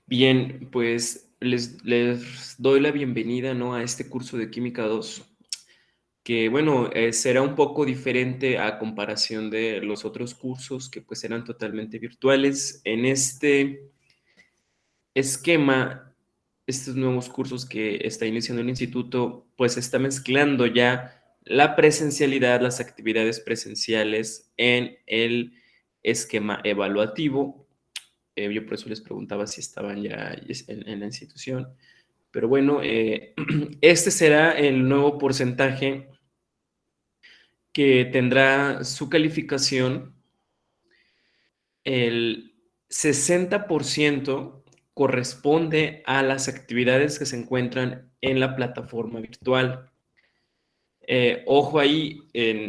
Bien, pues les doy la bienvenida, ¿no? A este curso de Química 2, que bueno, será un poco diferente a comparación de los otros cursos que pues eran totalmente virtuales. En este esquema, estos nuevos cursos que está iniciando el instituto, pues está mezclando ya la presencialidad, las actividades presenciales en el esquema evaluativo. Yo por eso les preguntaba si estaban ya en la institución. Pero bueno, este será el nuevo porcentaje que tendrá su calificación. El 60% corresponde a las actividades que se encuentran en la plataforma virtual. Ojo ahí,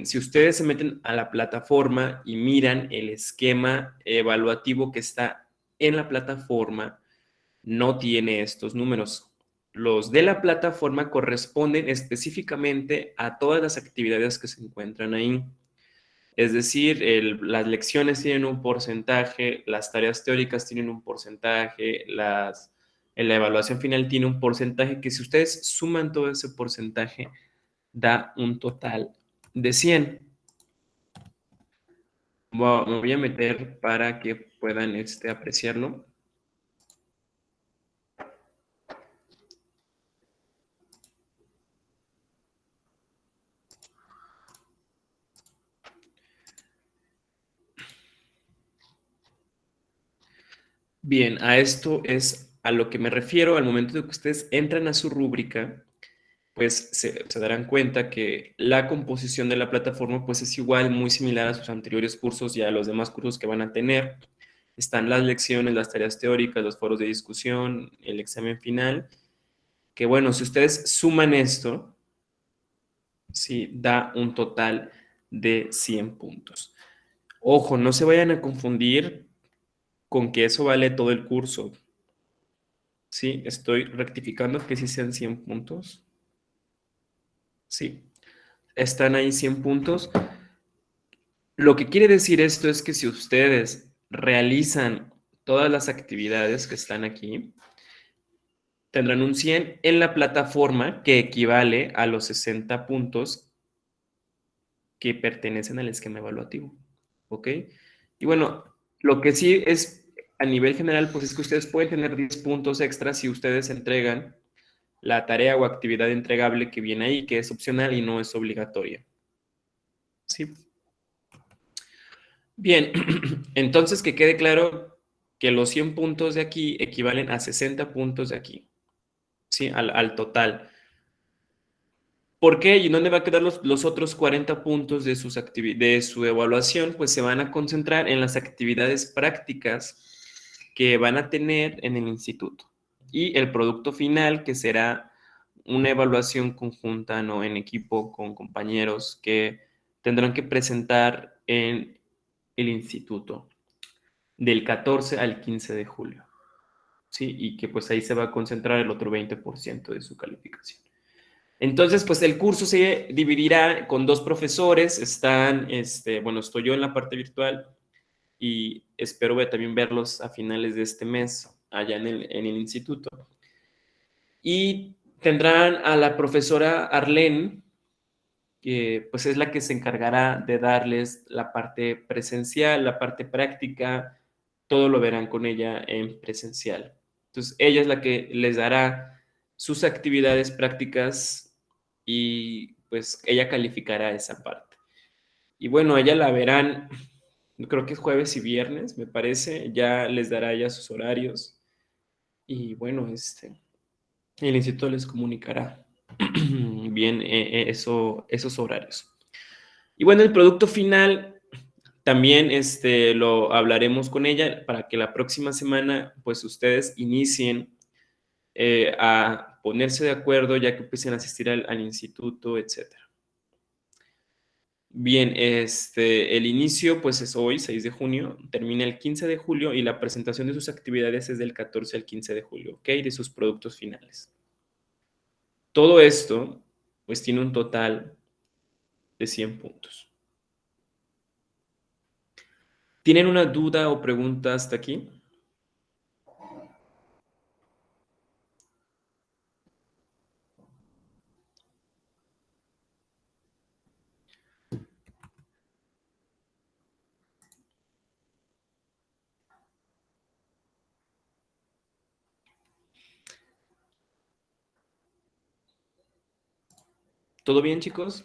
si ustedes se meten a la plataforma y miran el esquema evaluativo que está en la plataforma, no tiene estos números. Los de la plataforma corresponden específicamente a todas las actividades que se encuentran ahí. Es decir, las lecciones tienen un porcentaje, las tareas teóricas tienen un porcentaje, la evaluación final tiene un porcentaje que si ustedes suman todo ese porcentaje, da un total de 100. Me voy a meter para que puedan apreciarlo. Bien, a esto es a lo que me refiero al momento de que ustedes entran a su rúbrica, pues se darán cuenta que la composición de la plataforma pues es igual, muy similar a sus anteriores cursos y a los demás cursos que van a tener. Están las lecciones, las tareas teóricas, los foros de discusión, el examen final, que bueno, si ustedes suman esto, sí, da un total de 100 puntos. Ojo, no se vayan a confundir con que eso vale todo el curso. Sí, estoy rectificando que sí sean 100 puntos. Sí, están ahí 100 puntos. Lo que quiere decir esto es que si ustedes realizan todas las actividades que están aquí, tendrán un 100 en la plataforma que equivale a los 60 puntos que pertenecen al esquema evaluativo. ¿Ok? Y bueno, lo que sí es a nivel general, pues es que ustedes pueden tener 10 puntos extras si ustedes entregan la tarea o actividad entregable que viene ahí, que es opcional y no es obligatoria. ¿Sí? Bien, entonces que quede claro que los 100 puntos de aquí equivalen a 60 puntos de aquí, ¿sí? Al total. ¿Por qué? ¿Y dónde va a quedar los otros 40 puntos de su evaluación? Pues se van a concentrar en las actividades prácticas que van a tener en el instituto. Y el producto final, que será una evaluación conjunta, ¿no? En equipo con compañeros que tendrán que presentar en el instituto del 14 al 15 de julio, ¿sí? Y que pues ahí se va a concentrar el otro 20% de su calificación. Entonces, pues el curso se dividirá con dos profesores. Bueno, estoy yo en la parte virtual y espero también verlos a finales de este mes allá en el instituto. Y tendrán a la profesora Arlene, que pues es la que se encargará de darles la parte presencial, la parte práctica, todo lo verán con ella en presencial. Entonces, ella es la que les dará sus actividades prácticas y pues ella calificará esa parte. Y bueno, ella la verán, creo que es jueves y viernes, me parece, ya les dará ya sus horarios y bueno, el instituto les comunicará bien esos horarios. Y bueno, el producto final también lo hablaremos con ella para que la próxima semana pues ustedes inicien a ponerse de acuerdo ya que empiecen a asistir al instituto, etcétera. Bien, el inicio pues es hoy, 6 de junio, termina el 15 de julio y la presentación de sus actividades es del 14 al 15 de julio, ¿ok? De sus productos finales. Todo esto pues tiene un total de 100 puntos. ¿Tienen una duda o pregunta hasta aquí? ¿Todo bien, chicos?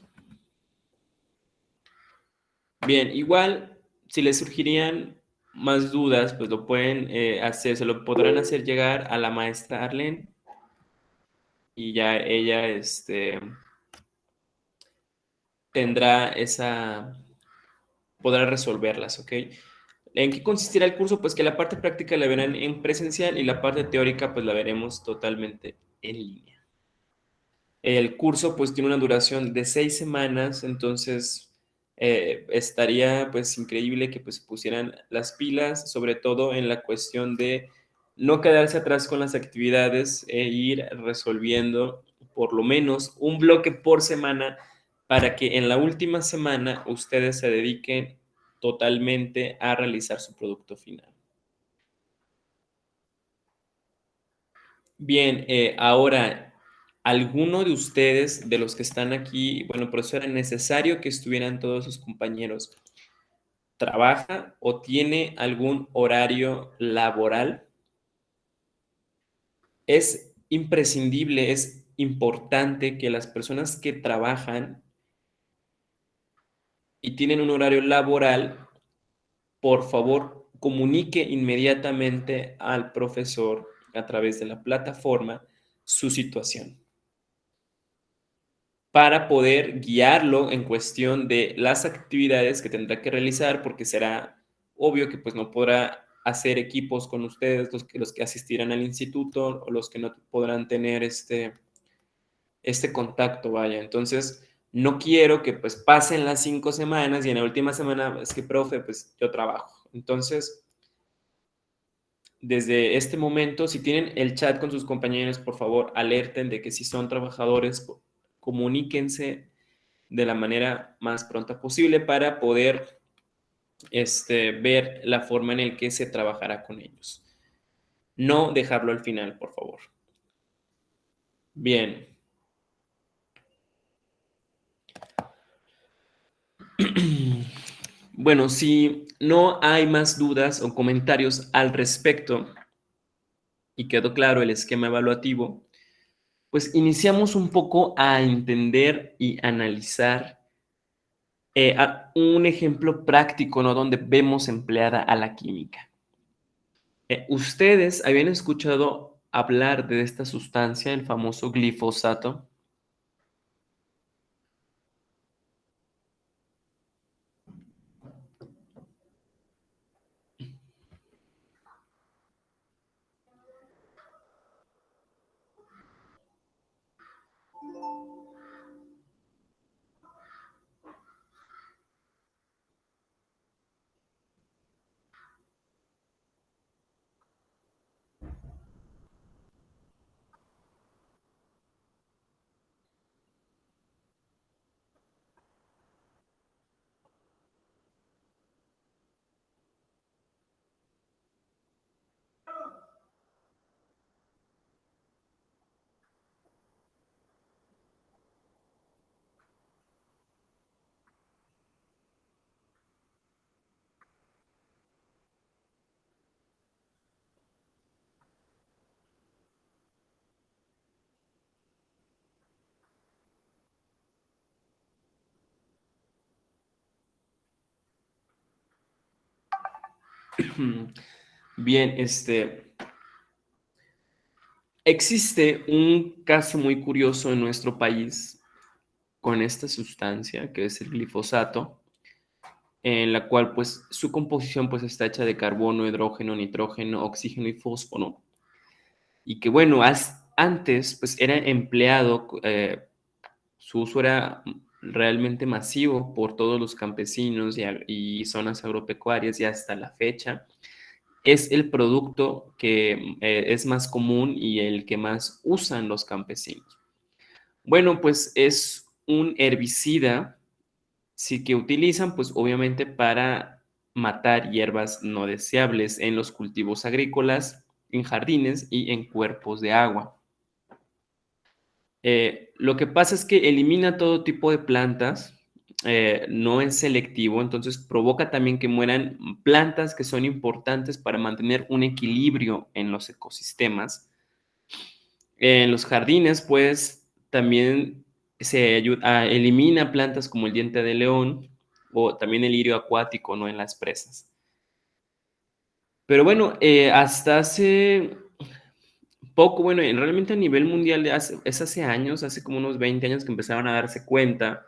Bien, igual, si les surgirían más dudas, pues lo pueden hacer, se lo podrán hacer llegar a la maestra Arlene y ya ella tendrá podrá resolverlas, ¿ok? ¿En qué consistirá el curso? Pues que la parte práctica la verán en presencial y la parte teórica pues la veremos totalmente en línea. El curso pues tiene una duración de 6 semanas, entonces estaría pues increíble que pues se pusieran las pilas, sobre todo en la cuestión de no quedarse atrás con las actividades e ir resolviendo por lo menos un bloque por semana para que en la última semana ustedes se dediquen totalmente a realizar su producto final. Bien, ahora, ¿alguno de ustedes, de los que están aquí, bueno, por eso era necesario que estuvieran todos sus compañeros, trabaja o tiene algún horario laboral? Es imprescindible, es importante que las personas que trabajan y tienen un horario laboral, por favor, comunique inmediatamente al profesor a través de la plataforma su situación, para poder guiarlo en cuestión de las actividades que tendrá que realizar, porque será obvio que pues no podrá hacer equipos con ustedes, los que asistirán al instituto o los que no podrán tener este contacto, vaya. Entonces, no quiero que pues pasen las 5 semanas y en la última semana es que, profe, pues yo trabajo. Entonces, desde este momento, si tienen el chat con sus compañeros, por favor, alerten de que si son trabajadores, comuníquense de la manera más pronta posible para poder ver la forma en la que se trabajará con ellos. No dejarlo al final, por favor. Bien. Bueno, si no hay más dudas o comentarios al respecto y quedó claro el esquema evaluativo, pues iniciamos un poco a entender y analizar un ejemplo práctico, ¿no? Donde vemos empleada a la química. ¿Ustedes habían escuchado hablar de esta sustancia, el famoso glifosato? Bien, existe un caso muy curioso en nuestro país con esta sustancia, que es el glifosato, en la cual pues su composición pues está hecha de carbono, hidrógeno, nitrógeno, oxígeno y fósforo, y que bueno, antes pues era empleado, su uso era realmente masivo por todos los campesinos y zonas agropecuarias y hasta la fecha es el producto que es más común y el que más usan los campesinos. Bueno, pues es un herbicida, sí que utilizan, pues obviamente para matar hierbas no deseables en los cultivos agrícolas, en jardines y en cuerpos de agua. Lo que pasa es que elimina todo tipo de plantas, no es selectivo, entonces provoca también que mueran plantas que son importantes para mantener un equilibrio en los ecosistemas. En los jardines, pues también elimina plantas como el diente de león o también el lirio acuático, ¿no? En las presas. Pero bueno, hasta hace poco, bueno, realmente a nivel mundial es hace años, hace como unos 20 años que empezaron a darse cuenta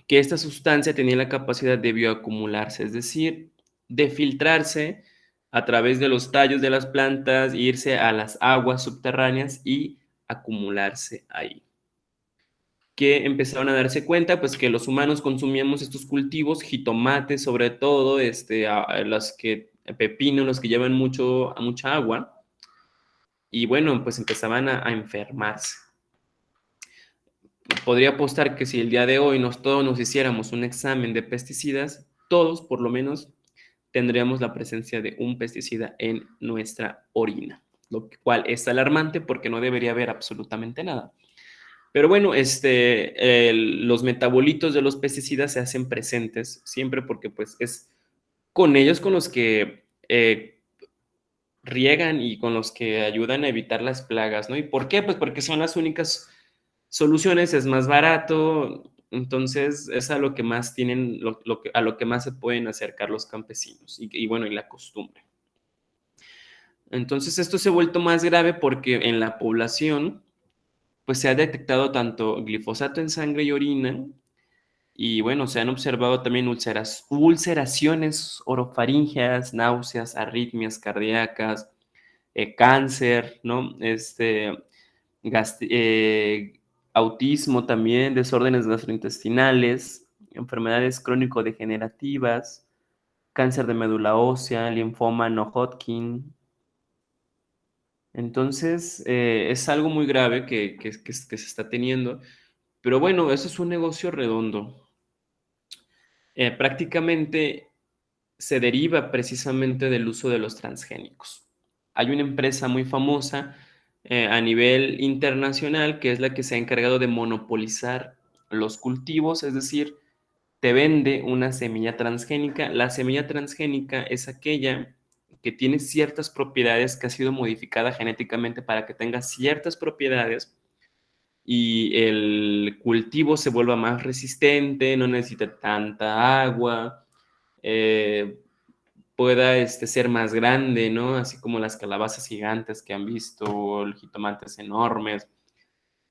que esta sustancia tenía la capacidad de bioacumularse, es decir, de filtrarse a través de los tallos de las plantas, irse a las aguas subterráneas y acumularse ahí. Que empezaron a darse cuenta, pues que los humanos consumíamos estos cultivos, jitomates sobre todo, los que, pepino, los que llevan mucha agua, y bueno, pues empezaban a enfermarse. Podría apostar que si el día de hoy todos nos hiciéramos un examen de pesticidas, todos por lo menos tendríamos la presencia de un pesticida en nuestra orina, lo cual es alarmante porque no debería haber absolutamente nada. Pero bueno, los metabolitos de los pesticidas se hacen presentes siempre porque pues es con ellos con los que riegan y con los que ayudan a evitar las plagas, ¿no? ¿Y por qué? Pues porque son las únicas soluciones, es más barato, entonces es a lo que más tienen, a lo que más se pueden acercar los campesinos y bueno, y la costumbre. Entonces esto se ha vuelto más grave porque en la población pues se ha detectado tanto glifosato en sangre y orina y bueno, se han observado también ulceraciones orofaringeas, náuseas, arritmias cardíacas, cáncer, ¿no? Gast- eh, autismo también, desórdenes gastrointestinales, enfermedades crónico-degenerativas, cáncer de médula ósea, linfoma no Hodgkin. Entonces, es algo muy grave que se está teniendo, pero bueno, eso es un negocio redondo. Prácticamente se deriva precisamente del uso de los transgénicos. Hay una empresa muy famosa a nivel internacional que es la que se ha encargado de monopolizar los cultivos, es decir, te vende una semilla transgénica. La semilla transgénica es aquella que tiene ciertas propiedades, que ha sido modificada genéticamente para que tenga ciertas propiedades y el cultivo se vuelva más resistente, no necesita tanta agua, eh, pueda ser más grande, ¿no? Así como las calabazas gigantes que han visto, los jitomates enormes.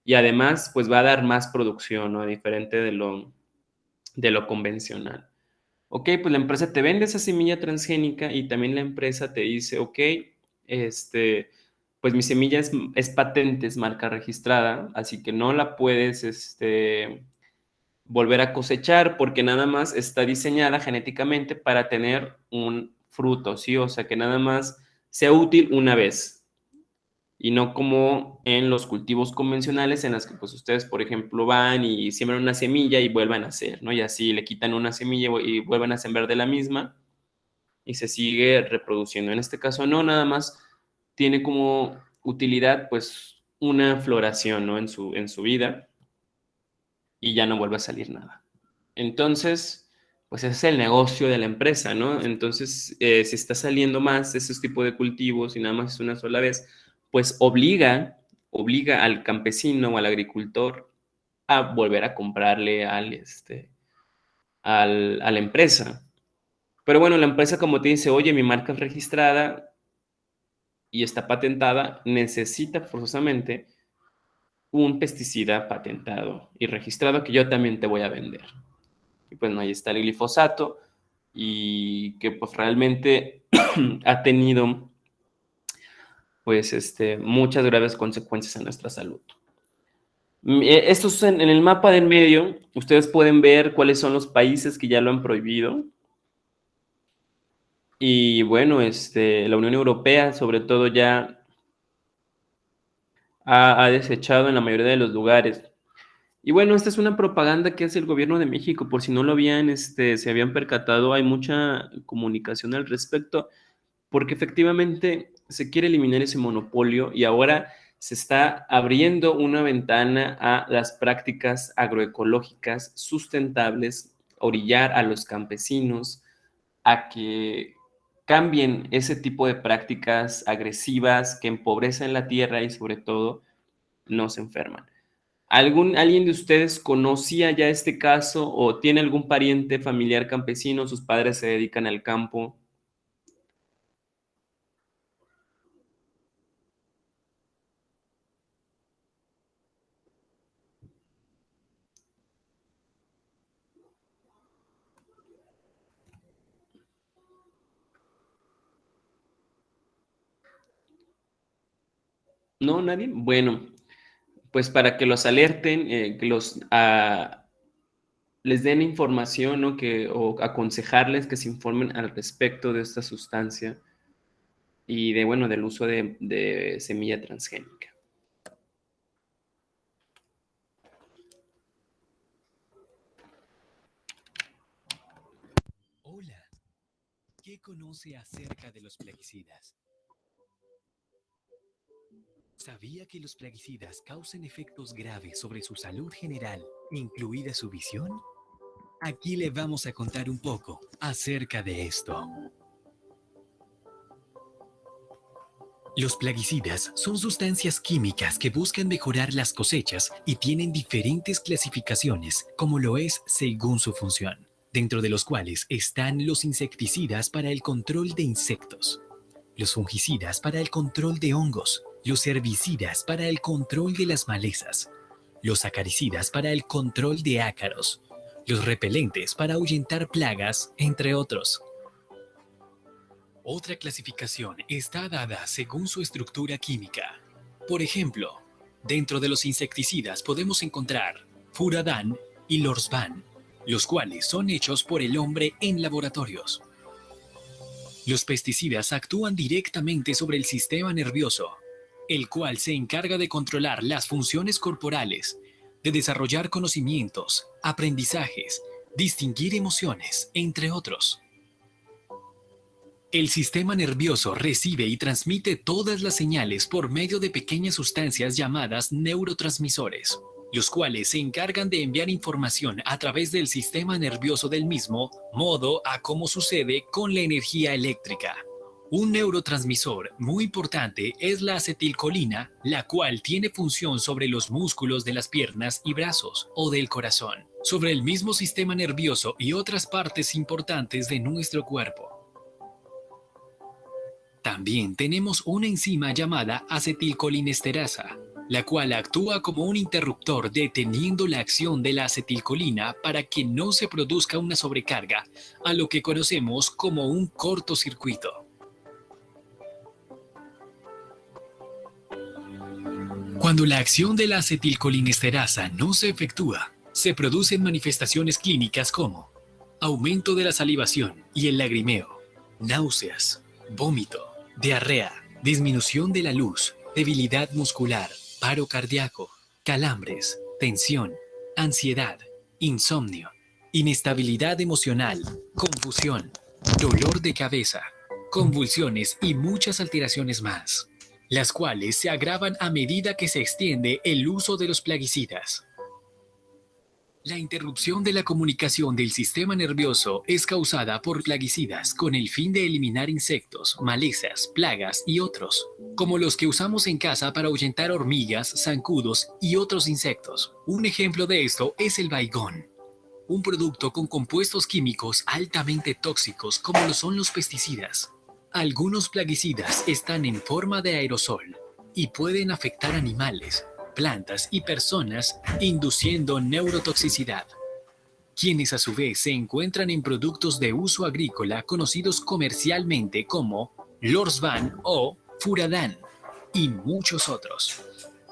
Y además, pues va a dar más producción, ¿no? Diferente de lo convencional. Ok, pues la empresa te vende esa semilla transgénica y también la empresa te dice, ok, pues mi semilla es patente, es marca registrada, así que no la puedes, volver a cosechar porque nada más está diseñada genéticamente para tener un fruto, ¿sí? O sea, que nada más sea útil una vez y no como en los cultivos convencionales en las que pues ustedes, por ejemplo, van y siembran una semilla y vuelvan a hacer, ¿no? Y así le quitan una semilla y vuelven a sembrar de la misma y se sigue reproduciendo. En este caso no, nada más tiene como utilidad pues una floración, ¿no? En su vida y ya no vuelve a salir nada. Entonces, pues ese es el negocio de la empresa, ¿no? Entonces, si está saliendo más de esos tipos de cultivos y nada más es una sola vez, pues obliga al campesino o al agricultor a volver a comprarle a la empresa. Pero bueno, la empresa como te dice, oye, mi marca es registrada y está patentada, necesita forzosamente un pesticida patentado y registrado que yo también te voy a vender. Y pues no, ahí está el glifosato y que pues realmente ha tenido pues muchas graves consecuencias en nuestra salud. Estos en el mapa del medio, ustedes pueden ver cuáles son los países que ya lo han prohibido. Y bueno, la Unión Europea sobre todo ya ha desechado en la mayoría de los lugares. Y bueno, esta es una propaganda que hace el gobierno de México, por si no lo habían, se habían percatado, hay mucha comunicación al respecto, porque efectivamente se quiere eliminar ese monopolio y ahora se está abriendo una ventana a las prácticas agroecológicas sustentables, orillar a los campesinos a que cambien ese tipo de prácticas agresivas que empobrecen la tierra y sobre todo nos enferman. ¿Alguien de ustedes conocía ya este caso o tiene algún pariente familiar campesino? ¿Sus padres se dedican al campo? ¿No? ¿Nadie? Bueno, pues para que los alerten, que les den información, ¿no? O aconsejarles que se informen al respecto de esta sustancia y bueno, del uso de semilla transgénica. Hola, ¿qué conoce acerca de los plaguicidas? ¿Sabía que los plaguicidas causan efectos graves sobre su salud general, incluida su visión? Aquí le vamos a contar un poco acerca de esto. Los plaguicidas son sustancias químicas que buscan mejorar las cosechas y tienen diferentes clasificaciones, como lo es según su función, dentro de los cuales están los insecticidas para el control de insectos, los fungicidas para el control de hongos, los herbicidas para el control de las malezas, los acaricidas para el control de ácaros, los repelentes para ahuyentar plagas, entre otros. Otra clasificación está dada según su estructura química. Por ejemplo, dentro de los insecticidas podemos encontrar Furadán y Lorsban, los cuales son hechos por el hombre en laboratorios. Los pesticidas actúan directamente sobre el sistema nervioso, el cual se encarga de controlar las funciones corporales, de desarrollar conocimientos, aprendizajes, distinguir emociones, entre otros. El sistema nervioso recibe y transmite todas las señales por medio de pequeñas sustancias llamadas neurotransmisores, los cuales se encargan de enviar información a través del sistema nervioso del mismo modo a como sucede con la energía eléctrica. Un neurotransmisor muy importante es la acetilcolina, la cual tiene función sobre los músculos de las piernas y brazos o del corazón, sobre el mismo sistema nervioso y otras partes importantes de nuestro cuerpo. También tenemos una enzima llamada acetilcolinesterasa, la cual actúa como un interruptor deteniendo la acción de la acetilcolina para que no se produzca una sobrecarga, a lo que conocemos como un cortocircuito. Cuando la acción de la acetilcolinesterasa no se efectúa, se producen manifestaciones clínicas como aumento de la salivación y el lagrimeo, náuseas, vómito, diarrea, disminución de la luz, debilidad muscular, paro cardíaco, calambres, tensión, ansiedad, insomnio, inestabilidad emocional, confusión, dolor de cabeza, convulsiones y muchas alteraciones más, las cuales se agravan a medida que se extiende el uso de los plaguicidas. La interrupción de la comunicación del sistema nervioso es causada por plaguicidas con el fin de eliminar insectos, malezas, plagas y otros, como los que usamos en casa para ahuyentar hormigas, zancudos y otros insectos. Un ejemplo de esto es el Baygon, un producto con compuestos químicos altamente tóxicos como lo son los pesticidas. Algunos plaguicidas están en forma de aerosol y pueden afectar animales, plantas y personas, induciendo neurotoxicidad, quienes a su vez se encuentran en productos de uso agrícola conocidos comercialmente como Lorsban o Furadán, y muchos otros.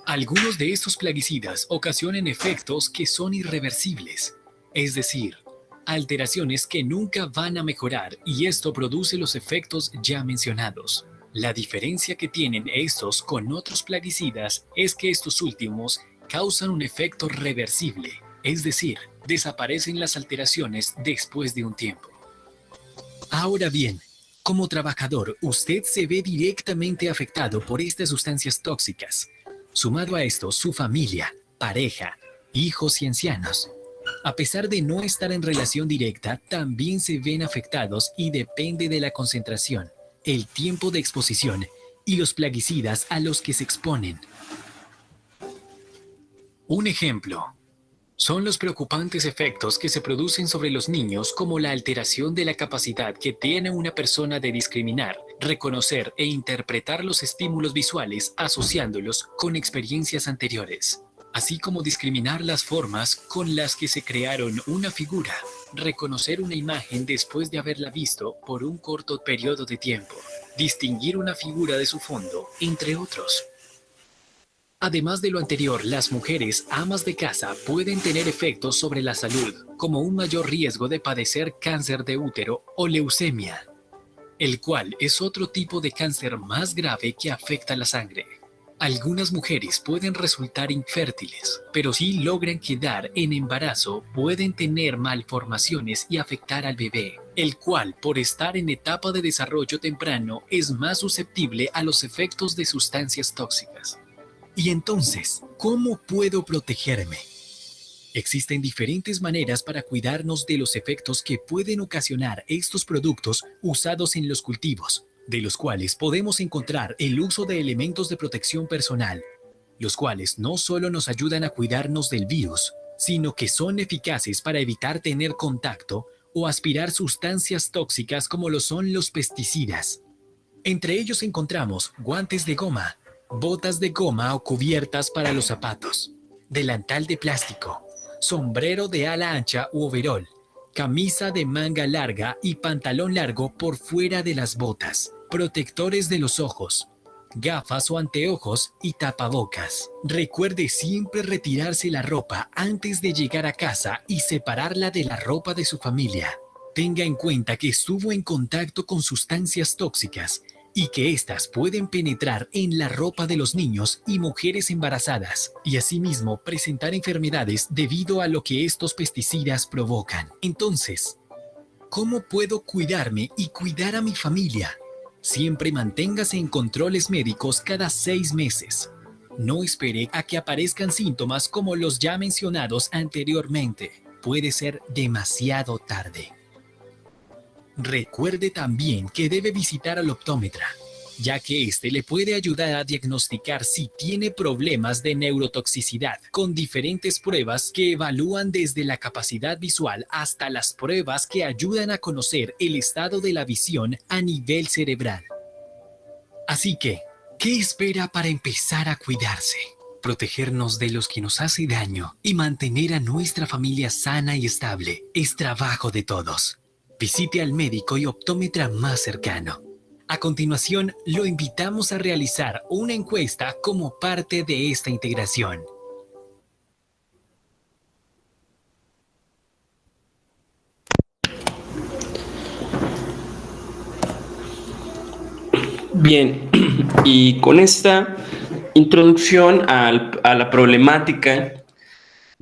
Algunos de estos plaguicidas ocasionan efectos que son irreversibles, es decir, alteraciones que nunca van a mejorar, y esto produce los efectos ya mencionados. La diferencia que tienen estos con otros plaguicidas es que estos últimos causan un efecto reversible, es decir, desaparecen las alteraciones después de un tiempo. Ahora bien, como trabajador, usted se ve directamente afectado por estas sustancias tóxicas. Sumado a esto, su familia, pareja, hijos y ancianos. A pesar de no estar en relación directa, también se ven afectados y depende de la concentración, el tiempo de exposición y los plaguicidas a los que se exponen. Un ejemplo son los preocupantes efectos que se producen sobre los niños, como la alteración de la capacidad que tiene una persona de discriminar, reconocer e interpretar los estímulos visuales asociándolos con experiencias anteriores, así como discriminar las formas con las que se crearon una figura, reconocer una imagen después de haberla visto por un corto periodo de tiempo, distinguir una figura de su fondo, entre otros. Además de lo anterior, las mujeres amas de casa pueden tener efectos sobre la salud, como un mayor riesgo de padecer cáncer de útero o leucemia, el cual es otro tipo de cáncer más grave que afecta la sangre. Algunas mujeres pueden resultar infértiles, pero si logran quedar en embarazo, pueden tener malformaciones y afectar al bebé, el cual, por estar en etapa de desarrollo temprano, es más susceptible a los efectos de sustancias tóxicas. Y entonces, ¿cómo puedo protegerme? Existen diferentes maneras para cuidarnos de los efectos que pueden ocasionar estos productos usados en los cultivos, de los cuales podemos encontrar el uso de elementos de protección personal, los cuales no solo nos ayudan a cuidarnos del virus, sino que son eficaces para evitar tener contacto o aspirar sustancias tóxicas como lo son los pesticidas. Entre ellos encontramos guantes de goma, botas de goma o cubiertas para los zapatos, delantal de plástico, sombrero de ala ancha u overol, camisa de manga larga y pantalón largo por fuera de las botas, protectores de los ojos, gafas o anteojos y tapabocas. Recuerde siempre retirarse la ropa antes de llegar a casa y separarla de la ropa de su familia. Tenga en cuenta que estuvo en contacto con sustancias tóxicas y que éstas pueden penetrar en la ropa de los niños y mujeres embarazadas y asimismo presentar enfermedades debido a lo que estos pesticidas provocan. Entonces, ¿cómo puedo cuidarme y cuidar a mi familia? Siempre manténgase en controles médicos cada 6 meses. No espere a que aparezcan síntomas como los ya mencionados anteriormente. Puede ser demasiado tarde. Recuerde también que debe visitar al optómetra, ya que este le puede ayudar a diagnosticar si tiene problemas de neurotoxicidad, con diferentes pruebas que evalúan desde la capacidad visual hasta las pruebas que ayudan a conocer el estado de la visión a nivel cerebral. Así que, ¿qué espera para empezar a cuidarse? Protegernos de los que nos hace daño y mantener a nuestra familia sana y estable es trabajo de todos. Visite al médico y optómetra más cercano. A continuación, lo invitamos a realizar una encuesta como parte de esta integración. Bien, y con esta introducción a la problemática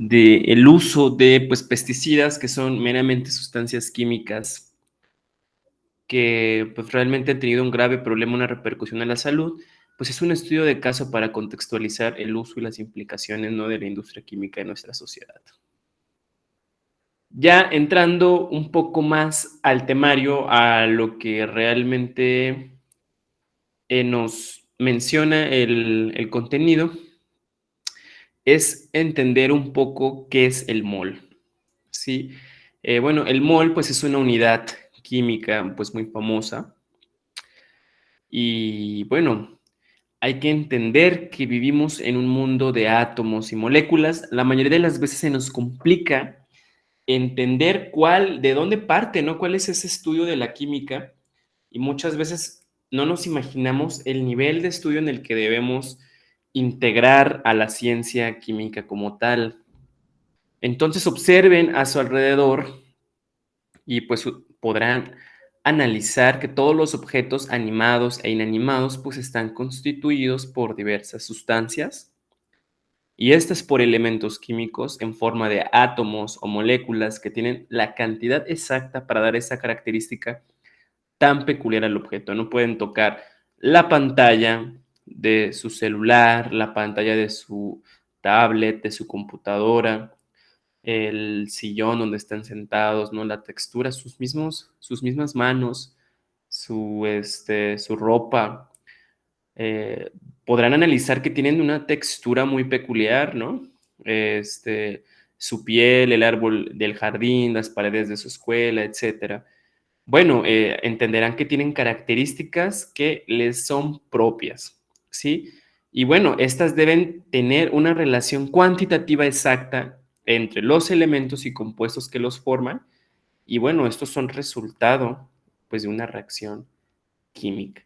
del uso de pues, pesticidas, que son meramente sustancias químicas que pues, realmente han tenido un grave problema, una repercusión en la salud, pues es un estudio de caso para contextualizar el uso y las implicaciones, ¿no?, de la industria química en nuestra sociedad. Ya entrando un poco más al temario, a lo que realmente nos menciona el contenido, es entender un poco qué es el mol, ¿sí? Bueno, el mol pues es una unidad química pues muy famosa y bueno, hay que entender que vivimos en un mundo de átomos y moléculas. La mayoría de las veces se nos complica entender de dónde parte, ¿no? ¿Cuál es ese estudio de la química? Y muchas veces no nos imaginamos el nivel de estudio en el que debemos integrar a la ciencia química como tal. Entonces observen a su alrededor y pues podrán analizar que todos los objetos animados e inanimados pues están constituidos por diversas sustancias y estas por elementos químicos en forma de átomos o moléculas que tienen la cantidad exacta para dar esa característica tan peculiar al objeto. No pueden tocar la pantalla de su celular, la pantalla de su tablet, de su computadora, el sillón donde están sentados, ¿no? La textura, sus mismas manos, su ropa. eh, Podrán analizar que tienen una textura muy peculiar, ¿no? su piel, el árbol del jardín, las paredes de su escuela, etcétera. Bueno, entenderán que tienen características que les son propias, ¿sí? Y bueno, estas deben tener una relación cuantitativa exacta entre los elementos y compuestos que los forman. Y bueno, estos son resultado, pues, de una reacción química.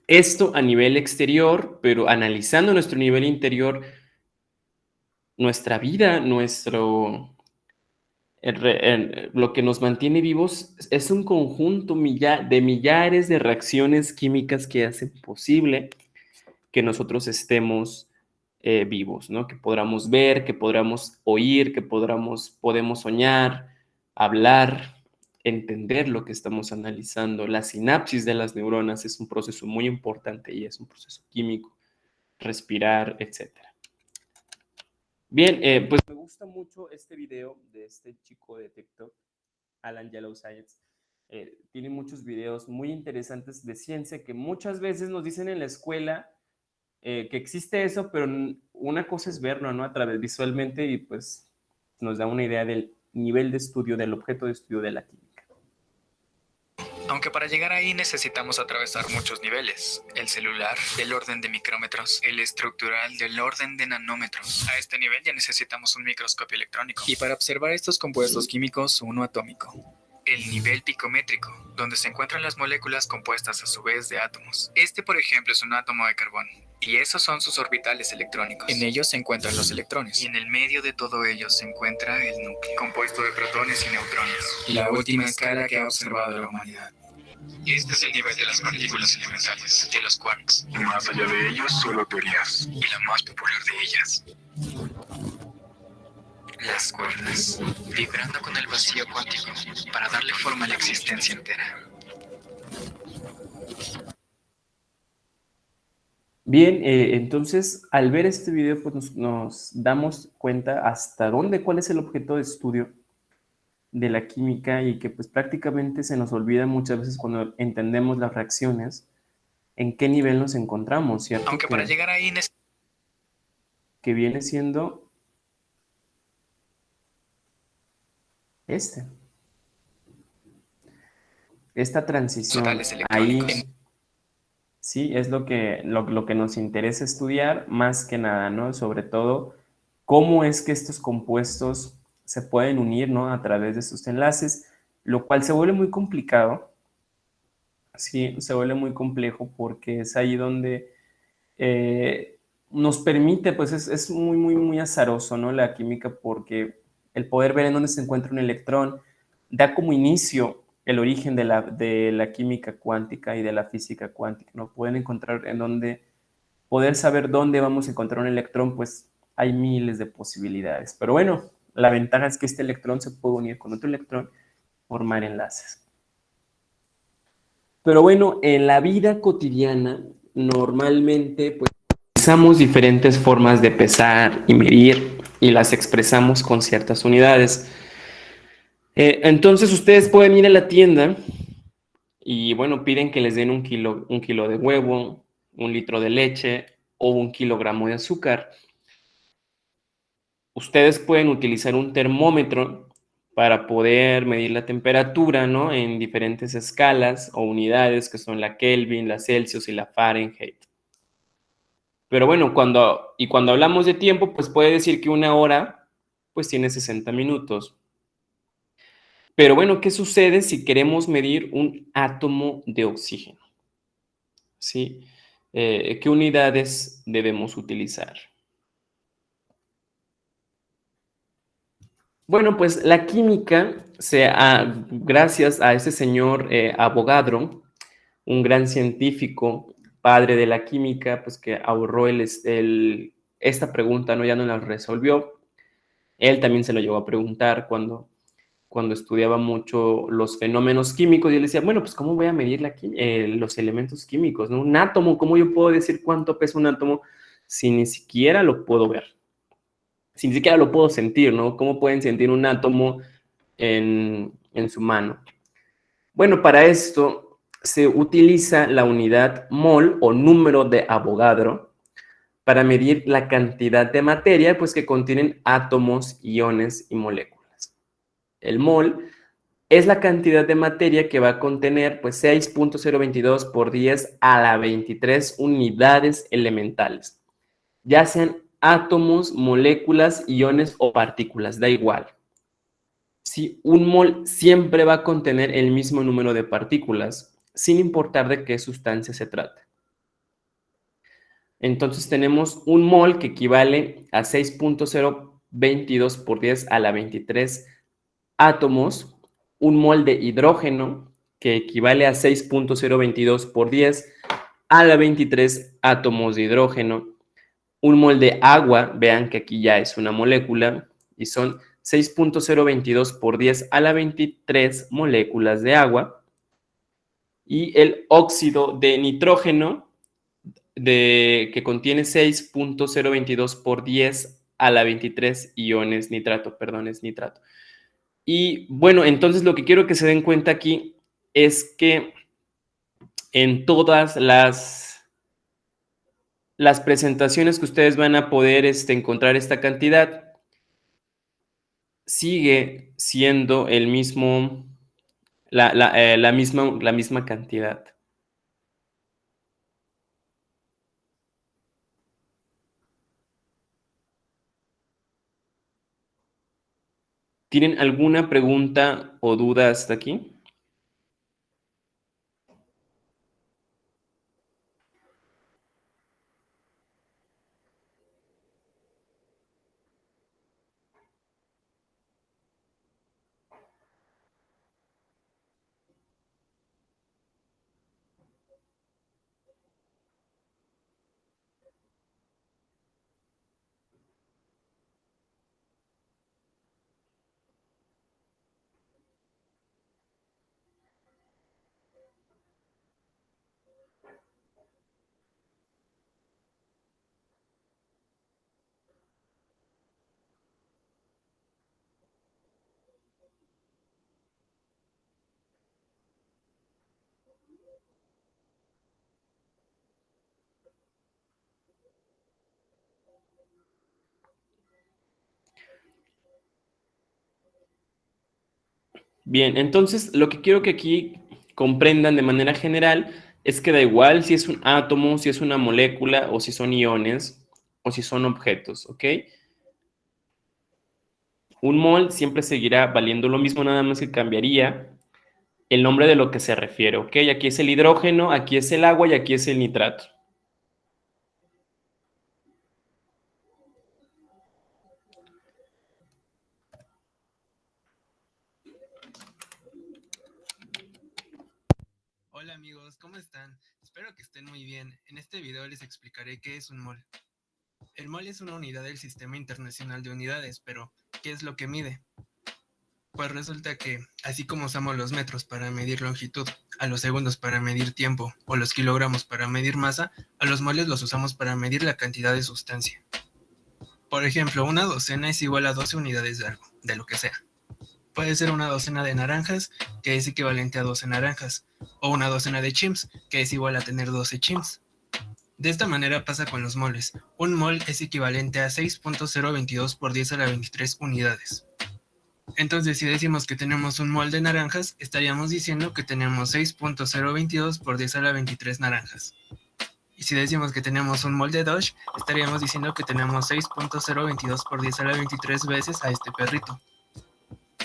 Esto a nivel exterior, pero analizando nuestro nivel interior, nuestra vida, lo que nos mantiene vivos es un conjunto de millares de reacciones químicas que hacen posible que nosotros estemos vivos, ¿no? Que podamos ver, que podamos oír, que podemos soñar, hablar, entender lo que estamos analizando. La sinapsis de las neuronas es un proceso muy importante y es un proceso químico, respirar, etcétera. Bien, pues me gusta mucho este video de este chico de TikTok, Alan Yellow Science. Tiene muchos videos muy interesantes de ciencia que muchas veces nos dicen en la escuela que existe eso, pero una cosa es verlo, ¿no? A través visualmente y pues nos da una idea del nivel de estudio, del objeto de estudio de la química. Aunque para llegar ahí necesitamos atravesar muchos niveles. El celular, del orden de micrómetros. El estructural, del orden de nanómetros. A este nivel ya necesitamos un microscopio electrónico. Y para observar estos compuestos químicos, uno atómico. El nivel picométrico, donde se encuentran las moléculas compuestas a su vez de átomos. Este, por ejemplo, es un átomo de carbón. Y esos son sus orbitales electrónicos. En ellos se encuentran los electrones. Y en el medio de todo ello se encuentra el núcleo, compuesto de protones y neutrones. La última escala que ha observado la humanidad. Este es el nivel de las partículas elementales, de los quarks. Más allá de ellos, solo teorías. Y la más popular de ellas, las cuerdas, vibrando con el vacío cuántico para darle forma a la existencia entera. Bien, entonces al ver este video pues nos damos cuenta hasta dónde, cuál es el objeto de estudio de la química y que pues prácticamente se nos olvida muchas veces cuando entendemos las reacciones en qué nivel nos encontramos, ¿cierto? Aunque para llegar ahí que viene siendo esta transición ahí, sí, es lo que nos interesa estudiar más que nada, ¿no? Sobre todo, cómo es que estos compuestos se pueden unir, ¿no? A través de sus enlaces, lo cual se vuelve muy complicado, sí, se vuelve muy complejo porque es ahí donde nos permite, pues es muy, muy, muy azaroso, ¿no? La química, porque el poder ver en dónde se encuentra un electrón da como inicio el origen de la química cuántica y de la física cuántica, ¿no? Pueden encontrar en dónde, poder saber dónde vamos a encontrar un electrón, pues hay miles de posibilidades. Pero bueno, la ventaja es que este electrón se puede unir con otro electrón, formar enlaces. Pero bueno, en la vida cotidiana, normalmente, pues, utilizamos diferentes formas de pesar y medir y las expresamos con ciertas unidades. Entonces ustedes pueden ir a la tienda y bueno, piden que les den un kilo de huevo, 1 litro de leche o 1 kilogramo de azúcar. Ustedes pueden utilizar un termómetro para poder medir la temperatura, ¿no? En diferentes escalas o unidades que son la Kelvin, la Celsius y la Fahrenheit. Pero bueno, cuando hablamos de tiempo, pues puede decir que 1 hora, pues tiene 60 minutos. Pero bueno, ¿qué sucede si queremos medir un átomo de oxígeno? ¿Sí? ¿Qué unidades debemos utilizar? Bueno, pues la química, gracias a ese señor Avogadro, un gran científico, padre de la química, pues que ahorró esta pregunta, ¿no? Ya no la resolvió. Él también se lo llegó a preguntar cuando estudiaba mucho los fenómenos químicos y él decía, bueno, pues ¿cómo voy a medir los elementos químicos, ¿no? Un átomo, ¿cómo yo puedo decir cuánto pesa un átomo si ni siquiera lo puedo ver? Si ni siquiera lo puedo sentir, ¿no? ¿Cómo pueden sentir un átomo en su mano? Bueno, para esto se utiliza la unidad mol o número de Avogadro para medir la cantidad de materia pues, que contienen átomos, iones y moléculas. El mol es la cantidad de materia que va a contener pues, 6.022 por 10 a la 23 unidades elementales, ya sean átomos, moléculas, iones o partículas, da igual. Si un mol siempre va a contener el mismo número de partículas, sin importar de qué sustancia se trate. Entonces tenemos un mol que equivale a 6.022 por 10 a la 23 átomos, un mol de hidrógeno que equivale a 6.022 por 10 a la 23 átomos de hidrógeno, un mol de agua, vean que aquí ya es una molécula, y son 6.022 por 10 a la 23 moléculas de agua, y el óxido de nitrógeno, que contiene 6.022 por 10 a la 23 iones nitrato, perdón, es nitrato. Y bueno, entonces lo que quiero que se den cuenta aquí es que en todas las presentaciones que ustedes van a poder encontrar esta cantidad, sigue siendo el mismo, la misma cantidad. ¿Tienen alguna pregunta o duda hasta aquí? Bien, entonces lo que quiero que aquí comprendan de manera general es que da igual si es un átomo, si es una molécula, o si son iones, o si son objetos, ¿ok? Un mol siempre seguirá valiendo lo mismo, nada más que cambiaría el nombre de lo que se refiere, ¿ok? Aquí es el hidrógeno, aquí es el agua y aquí es el nitrato. Hola amigos, ¿cómo están? Espero que estén muy bien. En este video les explicaré qué es un mol. El mol es una unidad del Sistema Internacional de Unidades, pero ¿qué es lo que mide? Pues resulta que, así como usamos los metros para medir longitud, a los segundos para medir tiempo, o los kilogramos para medir masa, a los moles los usamos para medir la cantidad de sustancia. Por ejemplo, una docena es igual a 12 unidades de algo, de lo que sea. Puede ser una docena de naranjas, que es equivalente a 12 naranjas, o una docena de chimps, que es igual a tener 12 chimps. De esta manera pasa con los moles. Un mol es equivalente a 6.022 por 10 a la 23 unidades. Entonces, si decimos que tenemos un mol de naranjas, estaríamos diciendo que tenemos 6.022 por 10 a la 23 naranjas. Y si decimos que tenemos un mol de Dodge, estaríamos diciendo que tenemos 6.022 por 10 a la 23 veces a este perrito.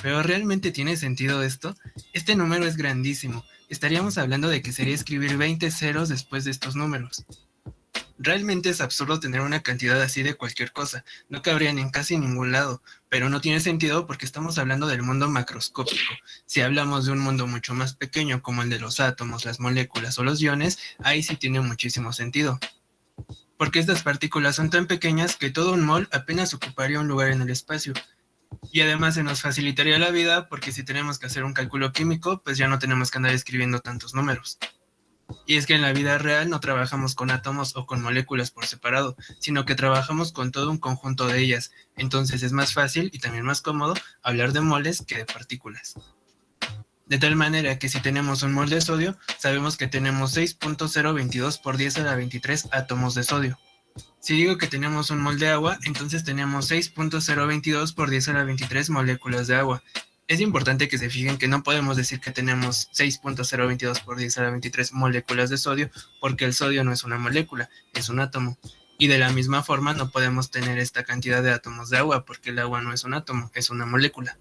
¿Pero realmente tiene sentido esto? Este número es grandísimo. Estaríamos hablando de que sería escribir 20 ceros después de estos números. Realmente es absurdo tener una cantidad así de cualquier cosa. No cabrían en casi ningún lado. Pero no tiene sentido porque estamos hablando del mundo macroscópico. Si hablamos de un mundo mucho más pequeño como el de los átomos, las moléculas o los iones, ahí sí tiene muchísimo sentido. Porque estas partículas son tan pequeñas que todo un mol apenas ocuparía un lugar en el espacio. Y además se nos facilitaría la vida porque si tenemos que hacer un cálculo químico, pues ya no tenemos que andar escribiendo tantos números. Y es que en la vida real no trabajamos con átomos o con moléculas por separado, sino que trabajamos con todo un conjunto de ellas. Entonces es más fácil y también más cómodo hablar de moles que de partículas. De tal manera que si tenemos un mol de sodio, sabemos que tenemos 6.022 por 10 a la 23 átomos de sodio. Si digo que tenemos un mol de agua, entonces tenemos 6.022 por 10 a la 23 moléculas de agua. Es importante que se fijen que no podemos decir que tenemos 6.022 por 10 a la 23 moléculas de sodio, porque el sodio no es una molécula, es un átomo. Y de la misma forma no podemos tener esta cantidad de átomos de agua, porque el agua no es un átomo, es una molécula.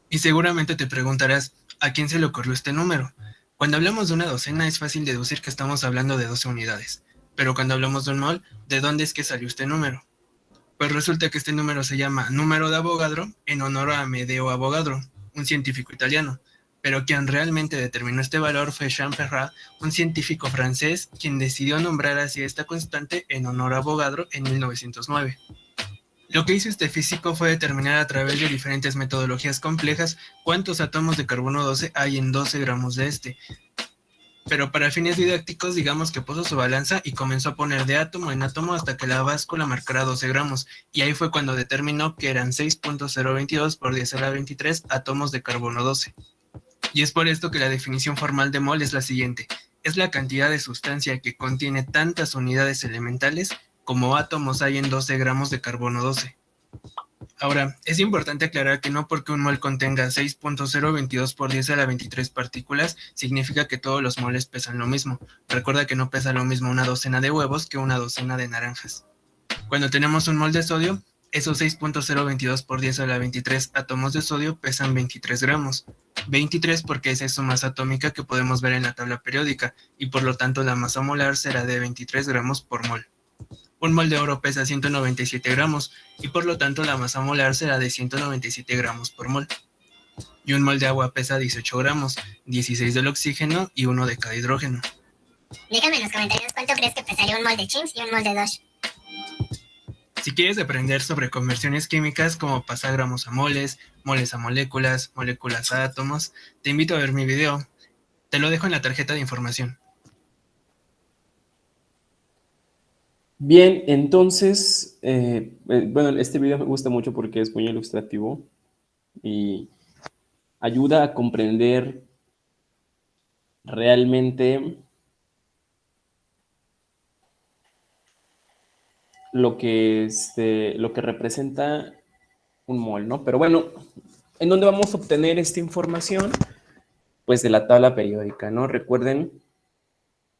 Y seguramente te preguntarás, ¿a quién se le ocurrió este número? Cuando hablamos de una docena es fácil deducir que estamos hablando de 12 unidades. Pero cuando hablamos de un mol, ¿de dónde es que salió este número? Pues resulta que este número se llama número de Avogadro en honor a Amedeo Avogadro, un científico italiano. Pero quien realmente determinó este valor fue Jean Perrat, un científico francés, quien decidió nombrar así esta constante en honor a Avogadro en 1909. Lo que hizo este físico fue determinar a través de diferentes metodologías complejas cuántos átomos de carbono 12 hay en 12 gramos de este. Pero para fines didácticos, digamos que puso su balanza y comenzó a poner de átomo en átomo hasta que la báscula marcara 12 gramos. Y ahí fue cuando determinó que eran 6.022 por 10 a la 23 átomos de carbono 12. Y es por esto que la definición formal de mol es la siguiente. Es la cantidad de sustancia que contiene tantas unidades elementales como átomos hay en 12 gramos de carbono 12. Ahora, es importante aclarar que no porque un mol contenga 6.022 por 10 a la 23 partículas, significa que todos los moles pesan lo mismo. Recuerda que no pesa lo mismo una docena de huevos que una docena de naranjas. Cuando tenemos un mol de sodio, esos 6.022 por 10 a la 23 átomos de sodio pesan 23 gramos. 23 porque esa es su masa atómica que podemos ver en la tabla periódica, y por lo tanto la masa molar será de 23 gramos por mol. Un mol de oro pesa 197 gramos y por lo tanto la masa molar será de 197 gramos por mol. Y un mol de agua pesa 18 gramos, 16 del oxígeno y 1 de cada hidrógeno. Déjame en los comentarios cuánto crees que pesaría un mol de Chims y un mol de Dosh. Si quieres aprender sobre conversiones químicas como pasar gramos a moles, moles a moléculas, moléculas a átomos, te invito a ver mi video. Te lo dejo en la tarjeta de información. Bien, entonces, bueno, este video me gusta mucho porque es muy ilustrativo y ayuda a comprender realmente lo que representa un mol, ¿no? Pero bueno, ¿en dónde vamos a obtener esta información? Pues de la tabla periódica, ¿no? Recuerden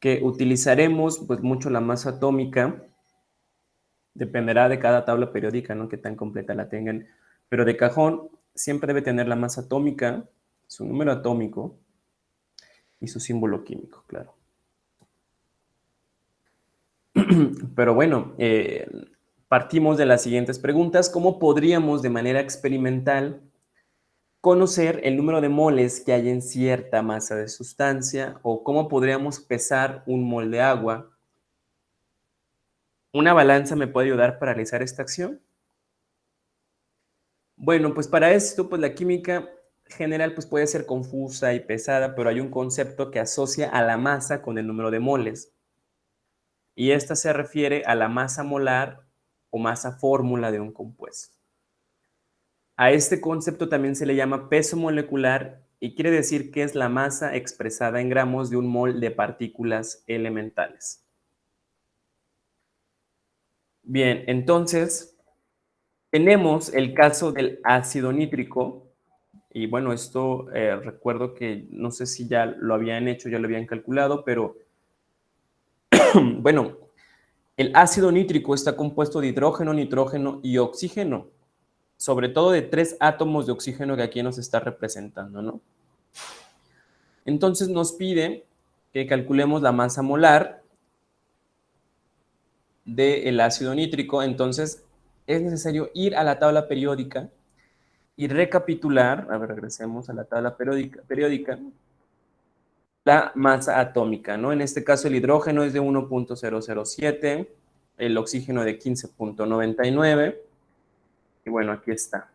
que utilizaremos pues mucho la masa atómica, dependerá de cada tabla periódica, ¿no? Que tan completa la tengan, pero de cajón siempre debe tener la masa atómica, su número atómico y su símbolo químico, claro. Pero bueno, partimos de las siguientes preguntas. ¿Cómo podríamos de manera experimental conocer el número de moles que hay en cierta masa de sustancia? ¿O cómo podríamos pesar un mol de agua? ¿Una balanza me puede ayudar para realizar esta acción? Bueno, pues para esto, pues la química general pues puede ser confusa y pesada, pero hay un concepto que asocia a la masa con el número de moles. Y esta se refiere a la masa molar o masa fórmula de un compuesto. A este concepto también se le llama peso molecular y quiere decir que es la masa expresada en gramos de un mol de partículas elementales. Bien, entonces tenemos el caso del ácido nítrico y bueno, esto recuerdo que no sé si ya lo habían hecho, ya lo habían calculado, pero bueno, el ácido nítrico está compuesto de hidrógeno, nitrógeno y oxígeno, sobre todo de 3 átomos de oxígeno que aquí nos está representando, ¿no? Entonces nos pide que calculemos la masa molar del ácido nítrico. Entonces es necesario ir a la tabla periódica y recapitular, a ver, regresemos a la tabla periódica, la masa atómica, ¿no? En este caso el hidrógeno es de 1.007, el oxígeno de 15.99 y bueno, aquí está.